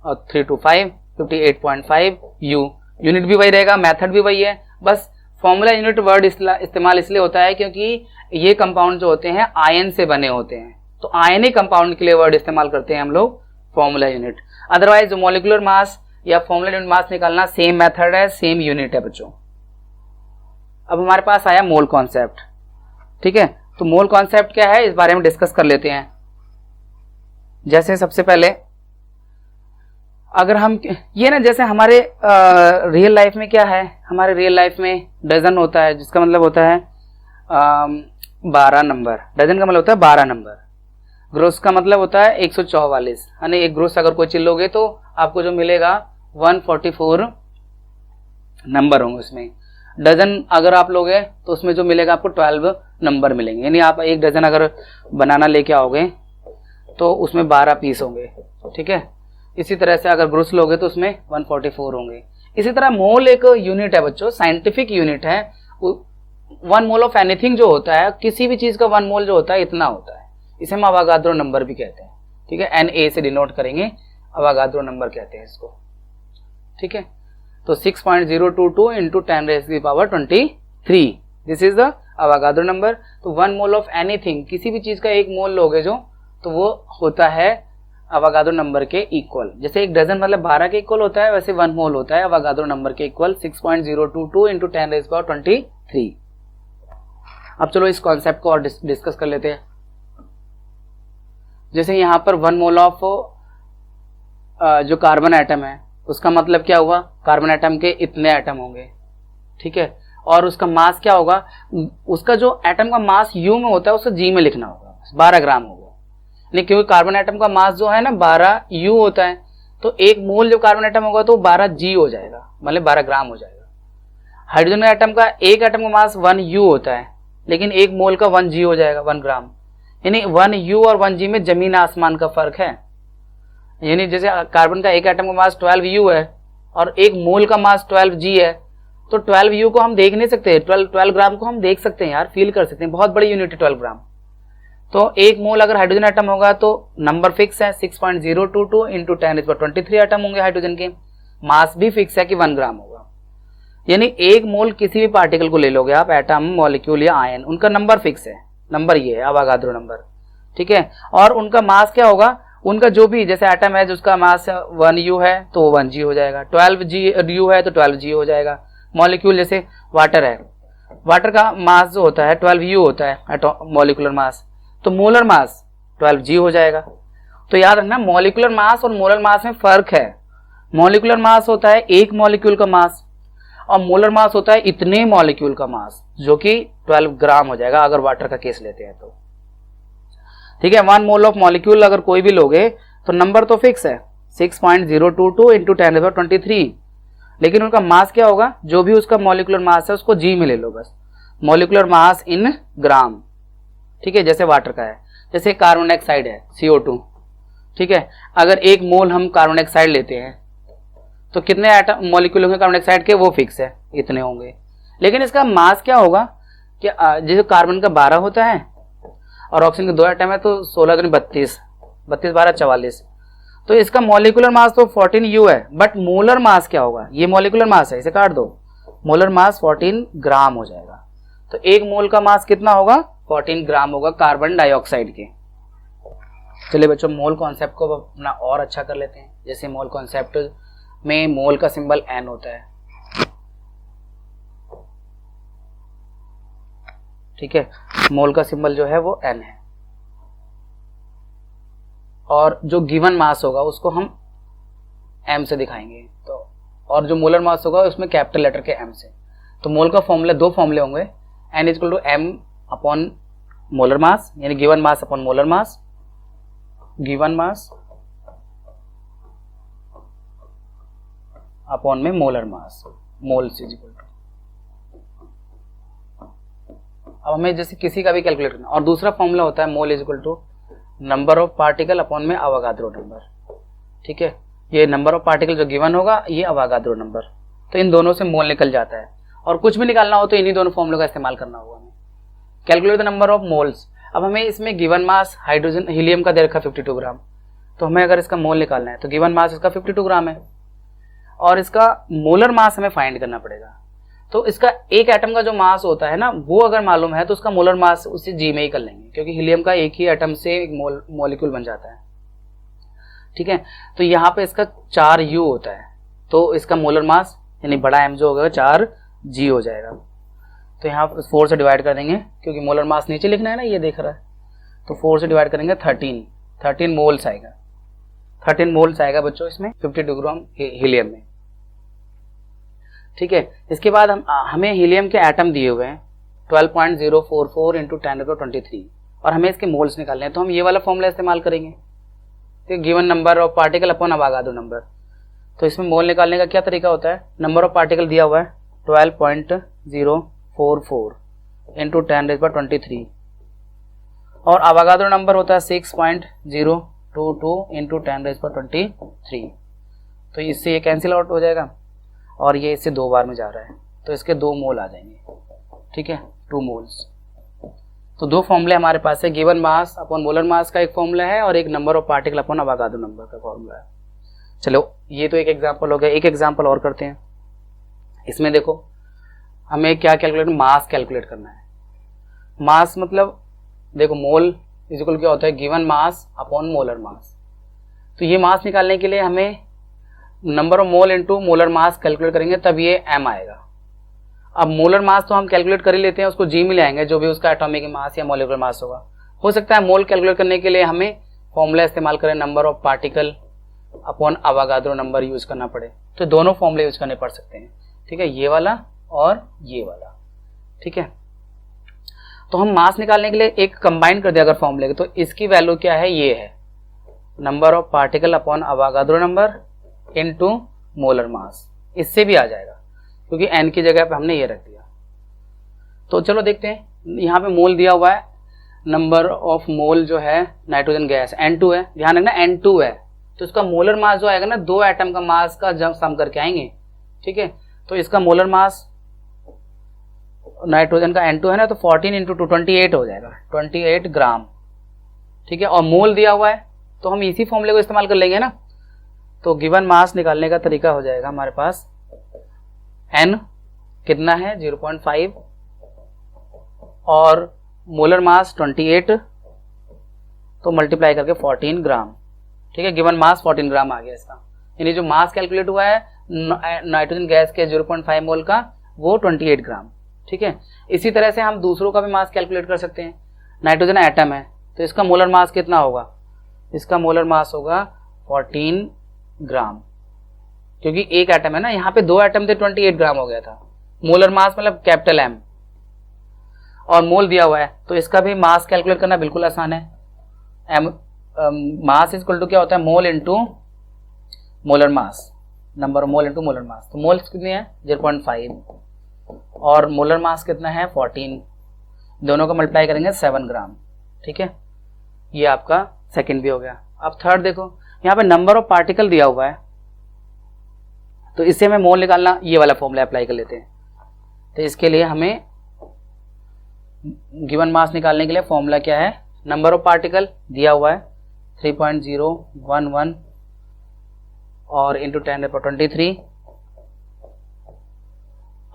और 325 58.5 यू। यूनिट भी वही रहेगा, मेथड भी वही है, बस फॉर्मूला यूनिट वर्ड इस्तेमाल इसलिए होता है क्योंकि ये कंपाउंड जो होते हैं आयन से बने होते हैं, तो आयनिक कंपाउंड के लिए वर्ड इस्तेमाल करते हैं हम लोग फॉर्मूला यूनिट। अदरवाइज जो मॉलिक्यूलर मास या फॉर्मूला यूनिट मास निकालना सेम मेथड है, सेम यूनिट है बच्चों। अब हमारे पास आया मोल कॉन्सेप्ट। ठीक है, तो मोल कॉन्सेप्ट क्या है इस बारे में डिस्कस कर लेते हैं। जैसे सबसे पहले अगर हम ये ना, जैसे हमारे रियल लाइफ में क्या है, हमारे रियल लाइफ में डजन होता है, जिसका मतलब होता है 12 नंबर। डजन का मतलब होता है 12 नंबर। ग्रोस का मतलब होता है 144, यानी एक ग्रोस अगर कोई चीज लोगे तो आपको जो मिलेगा 144 नंबर होंगे उसमें। डजन अगर आप लोगे तो उसमें जो मिलेगा आपको 12 नंबर मिलेंगे, यानी आप एक डजन अगर बनाना लेके आओगे तो उसमें 12 पीस होंगे। ठीक है, इसी तरह से अगर ग्रोस लोगे तो उसमें 144 होंगे। इसी तरह मोल एक यूनिट है बच्चों, साइंटिफिक यूनिट है। 1 मोल ऑफ एनीथिंग जो होता है, किसी भी चीज का 1 मोल जो होता है इतना होता है, इसे हम अवागाद्रो नंबर भी कहते हैं। ठीक है, Na से डिनोट करेंगे, अवागाद्रो नंबर कहते हैं इसको। ठीक है, तो 6.022 into 10⁻23 this is the Avogadro number. तो 1 मोल ऑफ एनीथिंग, किसी भी चीज का 1 मोल लोगे जो, तो वो होता है अवागाद्रो नंबर के इक्वल। जैसे एक डजन मतलब 12 के इक्वल होता है, वैसे 1 मोल होता है अवागाद्रो नंबर के इक्वल 6.022 इंटू 10⁻23। अब चलो इस कॉन्सेप्ट को और डिस्कस कर लेते हैं। जैसे यहाँ पर 1 मोल ऑफ जो कार्बन एटम है उसका मतलब क्या हुआ, कार्बन एटम के इतने एटम होंगे। ठीक है, और उसका मास क्या होगा, उसका जो एटम का मास यू में होता है उसको जी में लिखना होगा, 12 ग्राम होगा। नहीं, क्योंकि कार्बन एटम का मास जो है ना 12 यू होता है, तो एक मोल जो कार्बन एटम होगा तो 12 जी हो जाएगा, मतलब 12 ग्राम हो जाएगा। हाइड्रोजन एटम का एक एटम का मास 1 यू होता है, लेकिन एक मोल का 1 जी हो जाएगा, 1 ग्राम। यानी 1 यू और 1 जी में जमीन आसमान का फर्क है। यानी जैसे कार्बन का एक एटम का मास 12 यू है और एक मोल का मास 12 जी है, तो 12 यू को हम देख नहीं सकते, 12 ग्राम को हम देख सकते हैं यार, फील कर सकते हैं, बहुत बड़ी यूनिट है 12 ग्राम। तो एक मोल अगर हाइड्रोजन एटम होगा तो नंबर फिक्स है 6.022 इंटू 10⁻23 एटम होंगे हाइड्रोजन के। मास भी फिक्स है कि 1 ग्राम होगा। यानी एक मोल किसी भी पार्टिकल को ले लोगे आप, एटम, मॉलिक्यूल या आयन, उनका नंबर फिक्स है, नंबर ये है अवागाद्रो नंबर। ठीक है, और उनका मास क्या होगा, उनका जो भी, जैसे एटम है जिसका मास 1 यू है तो 1 जी हो जाएगा, 12 जी यू है तो 12 जी हो जाएगा। मॉलिक्यूल जैसे वाटर है, वाटर का मास जो होता है 12 यू होता है मॉलिक्यूलर मास, तो मोलर मास 12 जी हो जाएगा। तो याद रखना मॉलिक्यूलर मास और मोलर मास में फर्क है। मॉलिक्यूलर मास होता है एक मॉलिक्यूल का मास और मोलर मास होता है इतने मॉलिक्यूल का मास, जो कि 12 ग्राम हो जाएगा अगर वाटर का केस लेते हैं तो। ठीक है, 1 मोल ऑफ मॉलिक्यूल अगर कोई भी लोगे तो नंबर तो फिक्स है 6.022 इंटू 10⁻23, लेकिन उनका मास क्या होगा, जो भी उसका मॉलिक्यूलर मास है उसको जी में ले लो बस, मॉलिक्यूलर मास इन ग्राम। ठीक है, जैसे वाटर का है, जैसे कार्बन डाइऑक्साइड है CO2। ठीक है, अगर 1 मोल हम कार्बन डाइऑक्साइड लेते हैं तो कितने एटम मॉलिक्यूल होंगे कार्बन डाइऑक्साइड के, वो फिक्स है, इतने होंगे। लेकिन इसका मास क्या होगा कि जैसे कार्बन का 12 होता है और ऑक्सीजन के 2 एटम है तो 16 दूनी 32, 32 12 44, तो इसका मॉलिक्यूलर मास तो 14 यू है, बट मोलर मास क्या होगा, ये मॉलिक्यूलर मास है, इसे काट दो, मोलर मास 14 ग्राम हो जाएगा। तो एक मोल का मास कितना होगा, 14 ग्राम होगा कार्बन डाइऑक्साइड के। चलिए बच्चों मोल कॉन्सेप्ट को अपना और अच्छा कर लेते हैं। जैसे मोल कॉन्सेप्ट में मोल का सिंबल N होता है। ठीक है, मोल का सिंबल जो है वो N है, और जो गिवन मास होगा उसको हम M से दिखाएंगे, तो और जो मोलर मास होगा उसमें कैपिटल लेटर के M से। तो मोल का फॉर्मूला, 2 फॉर्मूले होंगे, N = M/, मोलर मास, यानी given mass upon molar mass, given mass upon में molar mass, moles is equal to. अब हमें जैसे किसी का भी कैलकुलेट करना, और दूसरा फॉर्मूला होता है mole is equal to number of particle upon में अवोगाद्रो नंबर। ठीक है, ये नंबर ऑफ पार्टिकल जो गिवन होगा ये अवोगाद्रो नंबर, तो इन दोनों से मोल निकल जाता है। और कुछ भी निकालना हो तो इन्हीं दोनों फॉर्मूलों का इस्तेमाल करना होगा हमें। Calculate the number of moles. अब हमें इसमें गिवन मास हाइड्रोजन हीलियम का दे रखा 52 ग्राम, तो हमें अगर इसका मोल निकालना है तो गिवन मास इसका 52 ग्राम है, और इसका मोलर मास हमें फाइंड करना पड़ेगा। तो इसका एक एटम का जो मास होता है ना, वो अगर मालूम है तो उसका मोलर मास उसी जी में ही कर लेंगे, क्योंकि हीलियम का एक ही एटम से एक मॉलिक्यूल बन जाता है। ठीक है, तो यहाँ पे इसका 4U होता है, तो इसका मोलर मास यानी बड़ा M जो होगा 4G हो जाएगा। तो यहाँ 4 से डिवाइड कर देंगे, क्योंकि मोलर मास नीचे लिखना है ना, ये देख रहा है, तो 4 से डिवाइड करेंगे 13 मोल्स आएगा। 13 मोल्स आएगा बच्चों इसमें 52 ग्राम हीलियम में। ठीक है, इसके बाद हमें हीलियम के एटम दिए हुए हैं 12.044 इंटू 10⁻23, और हमें इसके मोल्स निकालने हैं, तो हम ये वाला फॉर्मूला इस्तेमाल करेंगे, ठीक, given number of particle upon Avogadro number. तो इसमें मोल निकालने का क्या तरीका होता है, नंबर ऑफ पार्टिकल दिया हुआ है 12.044 इंटू 10⁻23, और अवोगाद्रो नंबर होता है 6.022 इंटू 10⁻23, तो इससे ये कैंसिल आउट हो जाएगा, और ये इससे 2 बार में जा रहा है, तो इसके 2 मोल आ जाएंगे। ठीक है, 2 मोल्स। तो 2 फॉर्मूले हमारे पास है, गिवन मास अपॉन मोलर मास का एक फॉर्मूला है, और एक number of particle upon Avogadro number का फॉर्मूला है। चलो, ये तो एक एग्जांपल हो गया, एक एग्जांपल और करते हैं। इसमें देखो, हमें क्या कैलकुलेट, मास कैलकुलेट करना है। मास मतलब देखो, मोल इज इक्वल क्या होता है, गिवन मास अपॉन मोलर मास। तो ये मास निकालने के लिए हमें number of mole into molar mass calculate करेंगे, तब ये M आएगा। अब मोलर मास तो हम कैलकुलेट कर ही लेते हैं, उसको G में ले आएंगे, जो भी उसका एटॉमिक मास या मॉलिक्यूलर मास होगा। हो सकता है मोल कैलकुलेट करने के लिए हमें फॉर्मूला इस्तेमाल करें number of particle upon Avogadro number use करना पड़े, तो दोनों फॉर्मूले यूज करने पड़ सकते हैं। ठीक है, ये वाला और ये वाला। ठीक है, तो हम मास निकालने के लिए एक कंबाइन कर दिया अगर फॉर्मूले, तो इसकी वैल्यू क्या है, ये है number of particle upon Avogadro number into molar mass. इससे भी आ जाएगा, क्योंकि N की जगह पे हमने ये रख दिया। तो चलो देखते हैं, यहाँ पे मोल दिया हुआ है, नंबर ऑफ मोल जो है नाइट्रोजन गैस N2 है, ध्यान रखना N2 है, तो इसका मोलर मास जो आएगा ना, 2 एटम का मास का जब सम करके आएंगे। ठीक है, तो इसका मोलर मास नाइट्रोजन का N2 है ना, तो 14 इंटू 2 28 हो जाएगा, 28 ग्राम। ठीक है, और मोल दिया हुआ है, तो हम इसी फॉर्मूले को इस्तेमाल कर लेंगे ना। तो गिवन मास निकालने का तरीका हो जाएगा हमारे पास, N कितना है 0.5, और मोलर मास 28, तो मल्टीप्लाई करके 14 ग्राम। ठीक है, गिवन मास 14 ग्राम आ गया इसका, यानी जो मास कैलकुलेट हुआ है नाइट्रोजन गैस के 0.5 मोल का, वो 28 ग्राम। ठीक है, इसी तरह से हम दूसरों का भी मास कैलकुलेट कर सकते हैं। नाइट्रोजन एटम है, तो इसका मोलर मास कितना होगा, इसका मोलर मास होगा 14 ग्राम, क्योंकि एक एटम है ना, यहाँ पे 2 एटम थे, 28 ग्राम हो गया था। मोलर मास मतलब कैपिटल M, और मोल दिया हुआ है, तो इसका भी मास कैलकुलेट करना बिल्कुल आसान है। मास इज इक्वल टू क्या होता है, mole into molar mass, number mole into molar mass. तो मोल्स कितने हैं 0.5, और मोलर मास कितना है 14, दोनों का मल्टीप्लाई करेंगे 7 ग्राम। ठीक है, ये आपका सेकंड भी हो गया। अब थर्ड देखो, यहाँ पे नंबर ऑफ पार्टिकल दिया हुआ है, तो इससे हमें मोल निकालना, ये वाला फॉर्मूला अप्लाई कर लेते हैं। तो इसके लिए हमें गिवन मास निकालने के लिए फॉर्मूला क्या है, नंबर ऑफ पार्टिकल दिया हुआ है 3.011 और इंटू 10⁻23,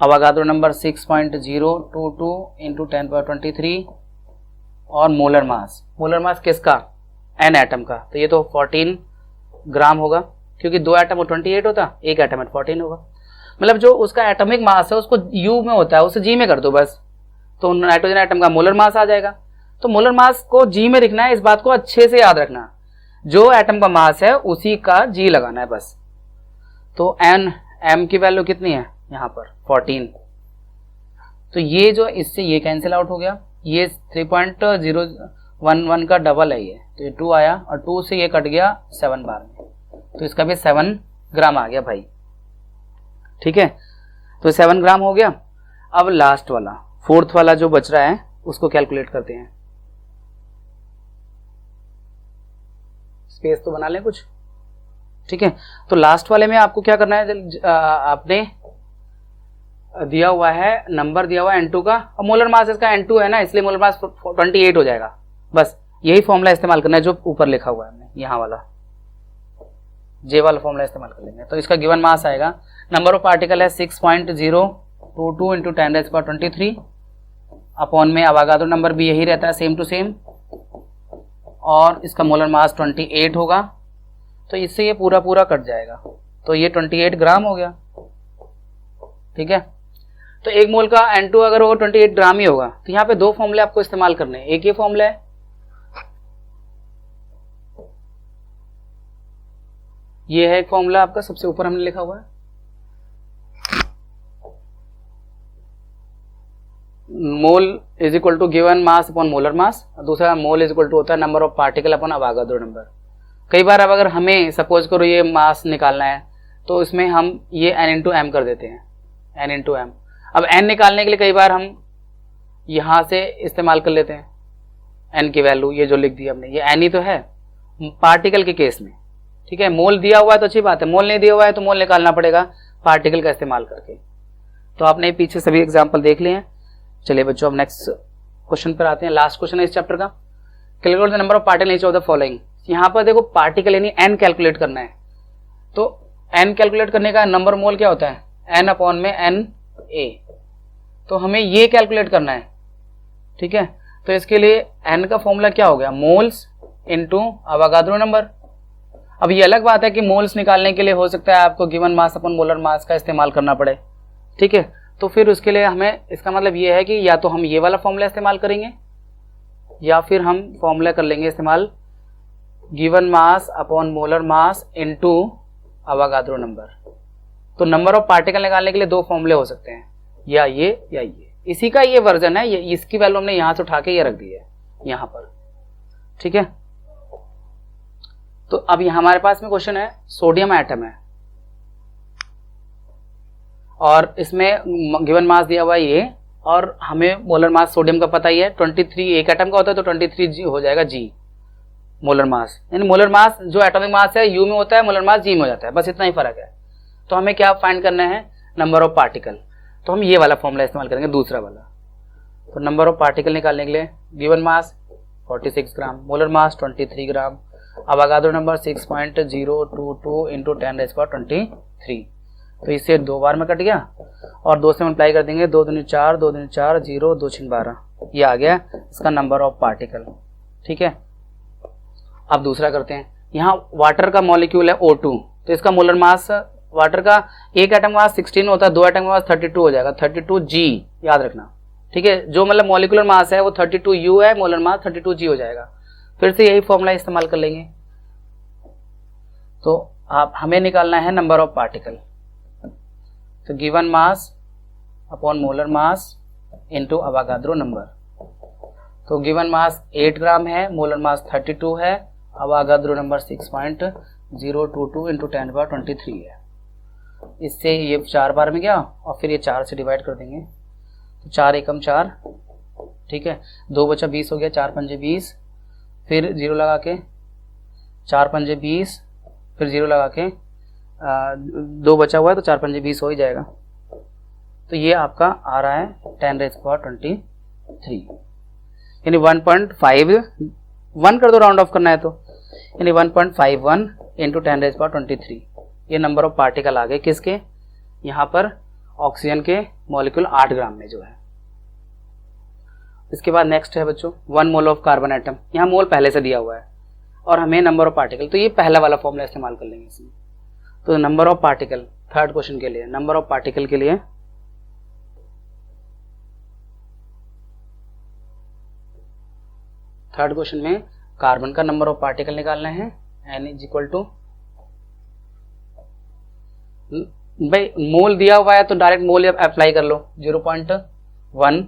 अवोगाद्रो नंबर 6.022 इंटू 10⁻23, और मोलर मास किसका, N एटम का, तो ये तो 14 ग्राम होगा, क्योंकि 2 एटम में 28 होता, एक एटम में 14 होगा। मतलब जो उसका एटॉमिक मास है उसको U में होता है, उसे G में कर दो बस, तो नाइट्रोजन एटम का मोलर मास आ जाएगा। तो मोलर मास को G में लिखना है, इस बात को अच्छे से याद रखना, जो एटम का मास है उसी का G लगाना है बस। तो M की वैल्यू कितनी है यहाँ पर 14, तो ये जो इससे ये कैंसिल आउट हो गया, ये 3.011 का डबल है ये, तो ये 2 आया और 2 से ये कट गया 7 बार में, तो इसका भी 7 ग्राम आ गया भाई। ठीक है, तो 7 ग्राम हो गया। अब लास्ट वाला, फोर्थ वाला जो बच रहा है उसको कैलकुलेट करते हैं। स्पेस तो बना लें कुछ। ठीक है, तो लास्ट वाले में आपको क्या करना है, आपने दिया हुआ है, नंबर दिया हुआ है N2 का, और मोलर मास इसका N2 है ना, इसलिए मोलर मास 28 हो जाएगा। बस यही फॉर्मूला इस्तेमाल करना है जो ऊपर लिखा हुआ है, यहाँ वाला जे वाला फॉर्मूला इस्तेमाल कर लेंगे। तो इसका गिवन मास आएगा, नंबर ऑफ पार्टिकल है 6.022 इंटू 10⁻23 अपॉन में अवागाद्रो नंबर भी यही रहता है सेम टू सेम, और इसका मोलर मास 28 होगा। तो इससे ये पूरा पूरा कट जाएगा, तो ये 28 ग्राम हो गया। ठीक है, तो एक मोल का N2 अगर होगा 28 ग्राम ही होगा। तो यहाँ पे दो फॉर्मूले आपको इस्तेमाल करने हैं, एक ये फॉर्मूला है, ये है एक फॉर्मूला आपका, सबसे ऊपर हमने लिखा हुआ है, mole is equal to given mass upon molar mass, दूसरा मोल इज इक्वल टू होता है number of particle upon Avogadro number. कई बार अब अगर हमें सपोज करो ये मास निकालना है, तो इसमें हम ये n इंटू एम कर देते हैं, n इंटू एम। अब n निकालने के लिए कई बार हम यहां से इस्तेमाल कर लेते हैं n की वैल्यू, ये जो लिख दी हमने, ये n ही तो है पार्टिकल के केस में। ठीक है, मोल दिया हुआ है तो अच्छी बात है, मोल नहीं दिया हुआ है तो मोल निकालना पड़ेगा पार्टिकल का इस्तेमाल करके। तो आपने पीछे सभी एग्जाम्पल देख लिए हैं। चलिए बच्चों, अब नेक्स्ट क्वेश्चन पर आते हैं, लास्ट क्वेश्चन है इस चैप्टर का। Calculate the number of particle each of the following. यहाँ पर देखो पार्टिकल यानी n कैलकुलेट करना है, तो n कैलकुलेट करने का नंबर मोल क्या होता है, n अपॉन में n a, तो हमें ये कैलकुलेट करना है। ठीक है, तो इसके लिए n का फॉर्मूला क्या हो गया, मोल्स इनटू अवागाद्रो नंबर। अब ये अलग बात है कि मोल्स निकालने के लिए हो सकता है आपको गिवन मास अपॉन मोलर मास का इस्तेमाल करना पड़े। ठीक है, तो फिर उसके लिए हमें, इसका मतलब ये है कि या तो हम ये वाला फॉर्मूला इस्तेमाल करेंगे या फिर हम फॉर्मूला कर लेंगे इस्तेमाल given mass upon molar mass into Avogadro number. तो नंबर ऑफ पार्टिकल निकालने के लिए दो फॉर्मूले हो सकते हैं, या ये। इसी का ये वर्जन है, ये इसकी वैल्यू हमने यहां से उठा के ये रख दी है यहां पर। ठीक है, तो अब हमारे पास में क्वेश्चन है, सोडियम एटम है और इसमें गिवन मास दिया हुआ है ये, और हमें मोलर मास सोडियम का पता ही है 23, एक एटम का होता है तो 23 हो जाएगा जी मोलर मास। यानी मोलर मास जो एटॉमिक मास है यू में होता है, मोलर मास जी में हो जाता है, बस इतना ही फर्क है। तो हमें क्या फाइंड करना है, नंबर ऑफ पार्टिकल। तो हम ये वाला फॉर्मूला इस्तेमाल करेंगे, दूसरा वाला। तो नंबर ऑफ पार्टिकल निकालने के लिए गिवन मास 46 ग्राम, मोलर मास 23 ग्राम, अवागाद्रो नंबर 6.022 इंटू 10⁻23। तो इससे 2 बार में कट गया और 2 से मल्टीप्लाई कर देंगे, 2 दूनी 4, 2 दूनी 4, 0, 2 6 12, ये आ गया इसका नंबर ऑफ पार्टिकल। ठीक है, अब दूसरा करते हैं। यहाँ वाटर का मॉलिक्यूल है O2, तो इसका मोलर मास, वाटर का एक एटम का मास 16 होता है, 2 एटम का मास 32 हो जाएगा, 32G याद रखना। ठीक है, जो मतलब मॉलिक्यूलर मास है वो 32U है, मोलर मास 32G हो जाएगा। फिर से यही फॉर्मूला इस्तेमाल कर लेंगे। तो आप हमें निकालना है नंबर ऑफ पार्टिकल, तो given mass upon molar mass into Avogadro number. तो गिवन मास 8 ग्राम है, मोलर मास 32 है, अवागाद्रो नंबर 6.022 इंटू 10⁻23 है। इससे ये 4 बार में गया और फिर ये 4 से डिवाइड कर देंगे, तो 4 एकम 4। ठीक है, 2 बचा 20 हो गया, 4 पंजे 20, फिर 0 लगा के 4 पंजे 20, फिर 0 लगा के 2 बचा हुआ है तो 4 पंजे 20 हो ही जाएगा। तो ये आपका आ रहा है 10⁻23, यानी 1.51 कर दो, राउंड ऑफ करना है तो, यानी 1.51 इंटू 10⁻23। ये नंबर ऑफ पार्टिकल आ गए किसके, यहाँ पर ऑक्सीजन के मॉलिक्यूल 8 ग्राम में जो है। इसके बाद नेक्स्ट है बच्चों 1 मोल ऑफ कार्बन एटम। यहाँ मोल पहले से दिया हुआ है और हमें नंबर ऑफ पार्टिकल, तो ये पहला वाला फॉर्मूला इस्तेमाल कर लेंगे इसमें। तो number of particle third question के लिए, नंबर ऑफ पार्टिकल के लिए थर्ड क्वेश्चन में कार्बन का नंबर ऑफ पार्टिकल निकालना है, n इज इक्वल टू, भाई मोल दिया हुआ है तो डायरेक्ट मोल अप्लाई कर लो, 0.1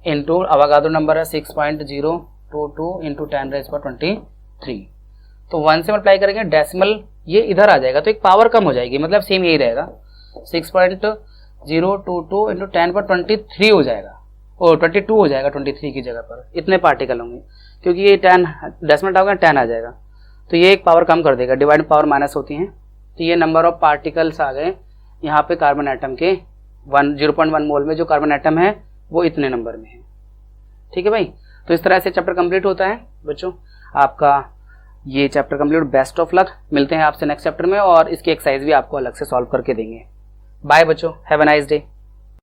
इंटू अवागाद्रो नंबर है 6.022 इंटू 10⁻23। तो 1 से मल्टीप्लाई करेंगे, डेसिमल ये इधर आ जाएगा तो एक पावर कम हो जाएगी, मतलब सेम यही रहेगा 6.022 इंटू 10⁻23 हो जाएगा, और 22 हो जाएगा 23 की जगह पर। इतने पार्टिकल होंगे क्योंकि ये 10 डेसिमल डालोगे 10 आ जाएगा, तो ये एक पावर कम कर देगा, डिवाइड पावर माइनस होती हैं। तो ये नंबर ऑफ पार्टिकल्स आ गए यहाँ पे कार्बन एटम के 0.1 मोल में जो कार्बन एटम है वो इतने नंबर में है। ठीक है भाई, तो इस तरह से चैप्टर कंप्लीट होता है बच्चों आपका ये chapter complete. Best of luck, मिलते हैं आपसे नेक्स्ट चैप्टर में, और इसकी एक्सरसाइज भी आपको अलग से सॉल्व करके देंगे। बाय बच्चों, हैव अ नाइस डे।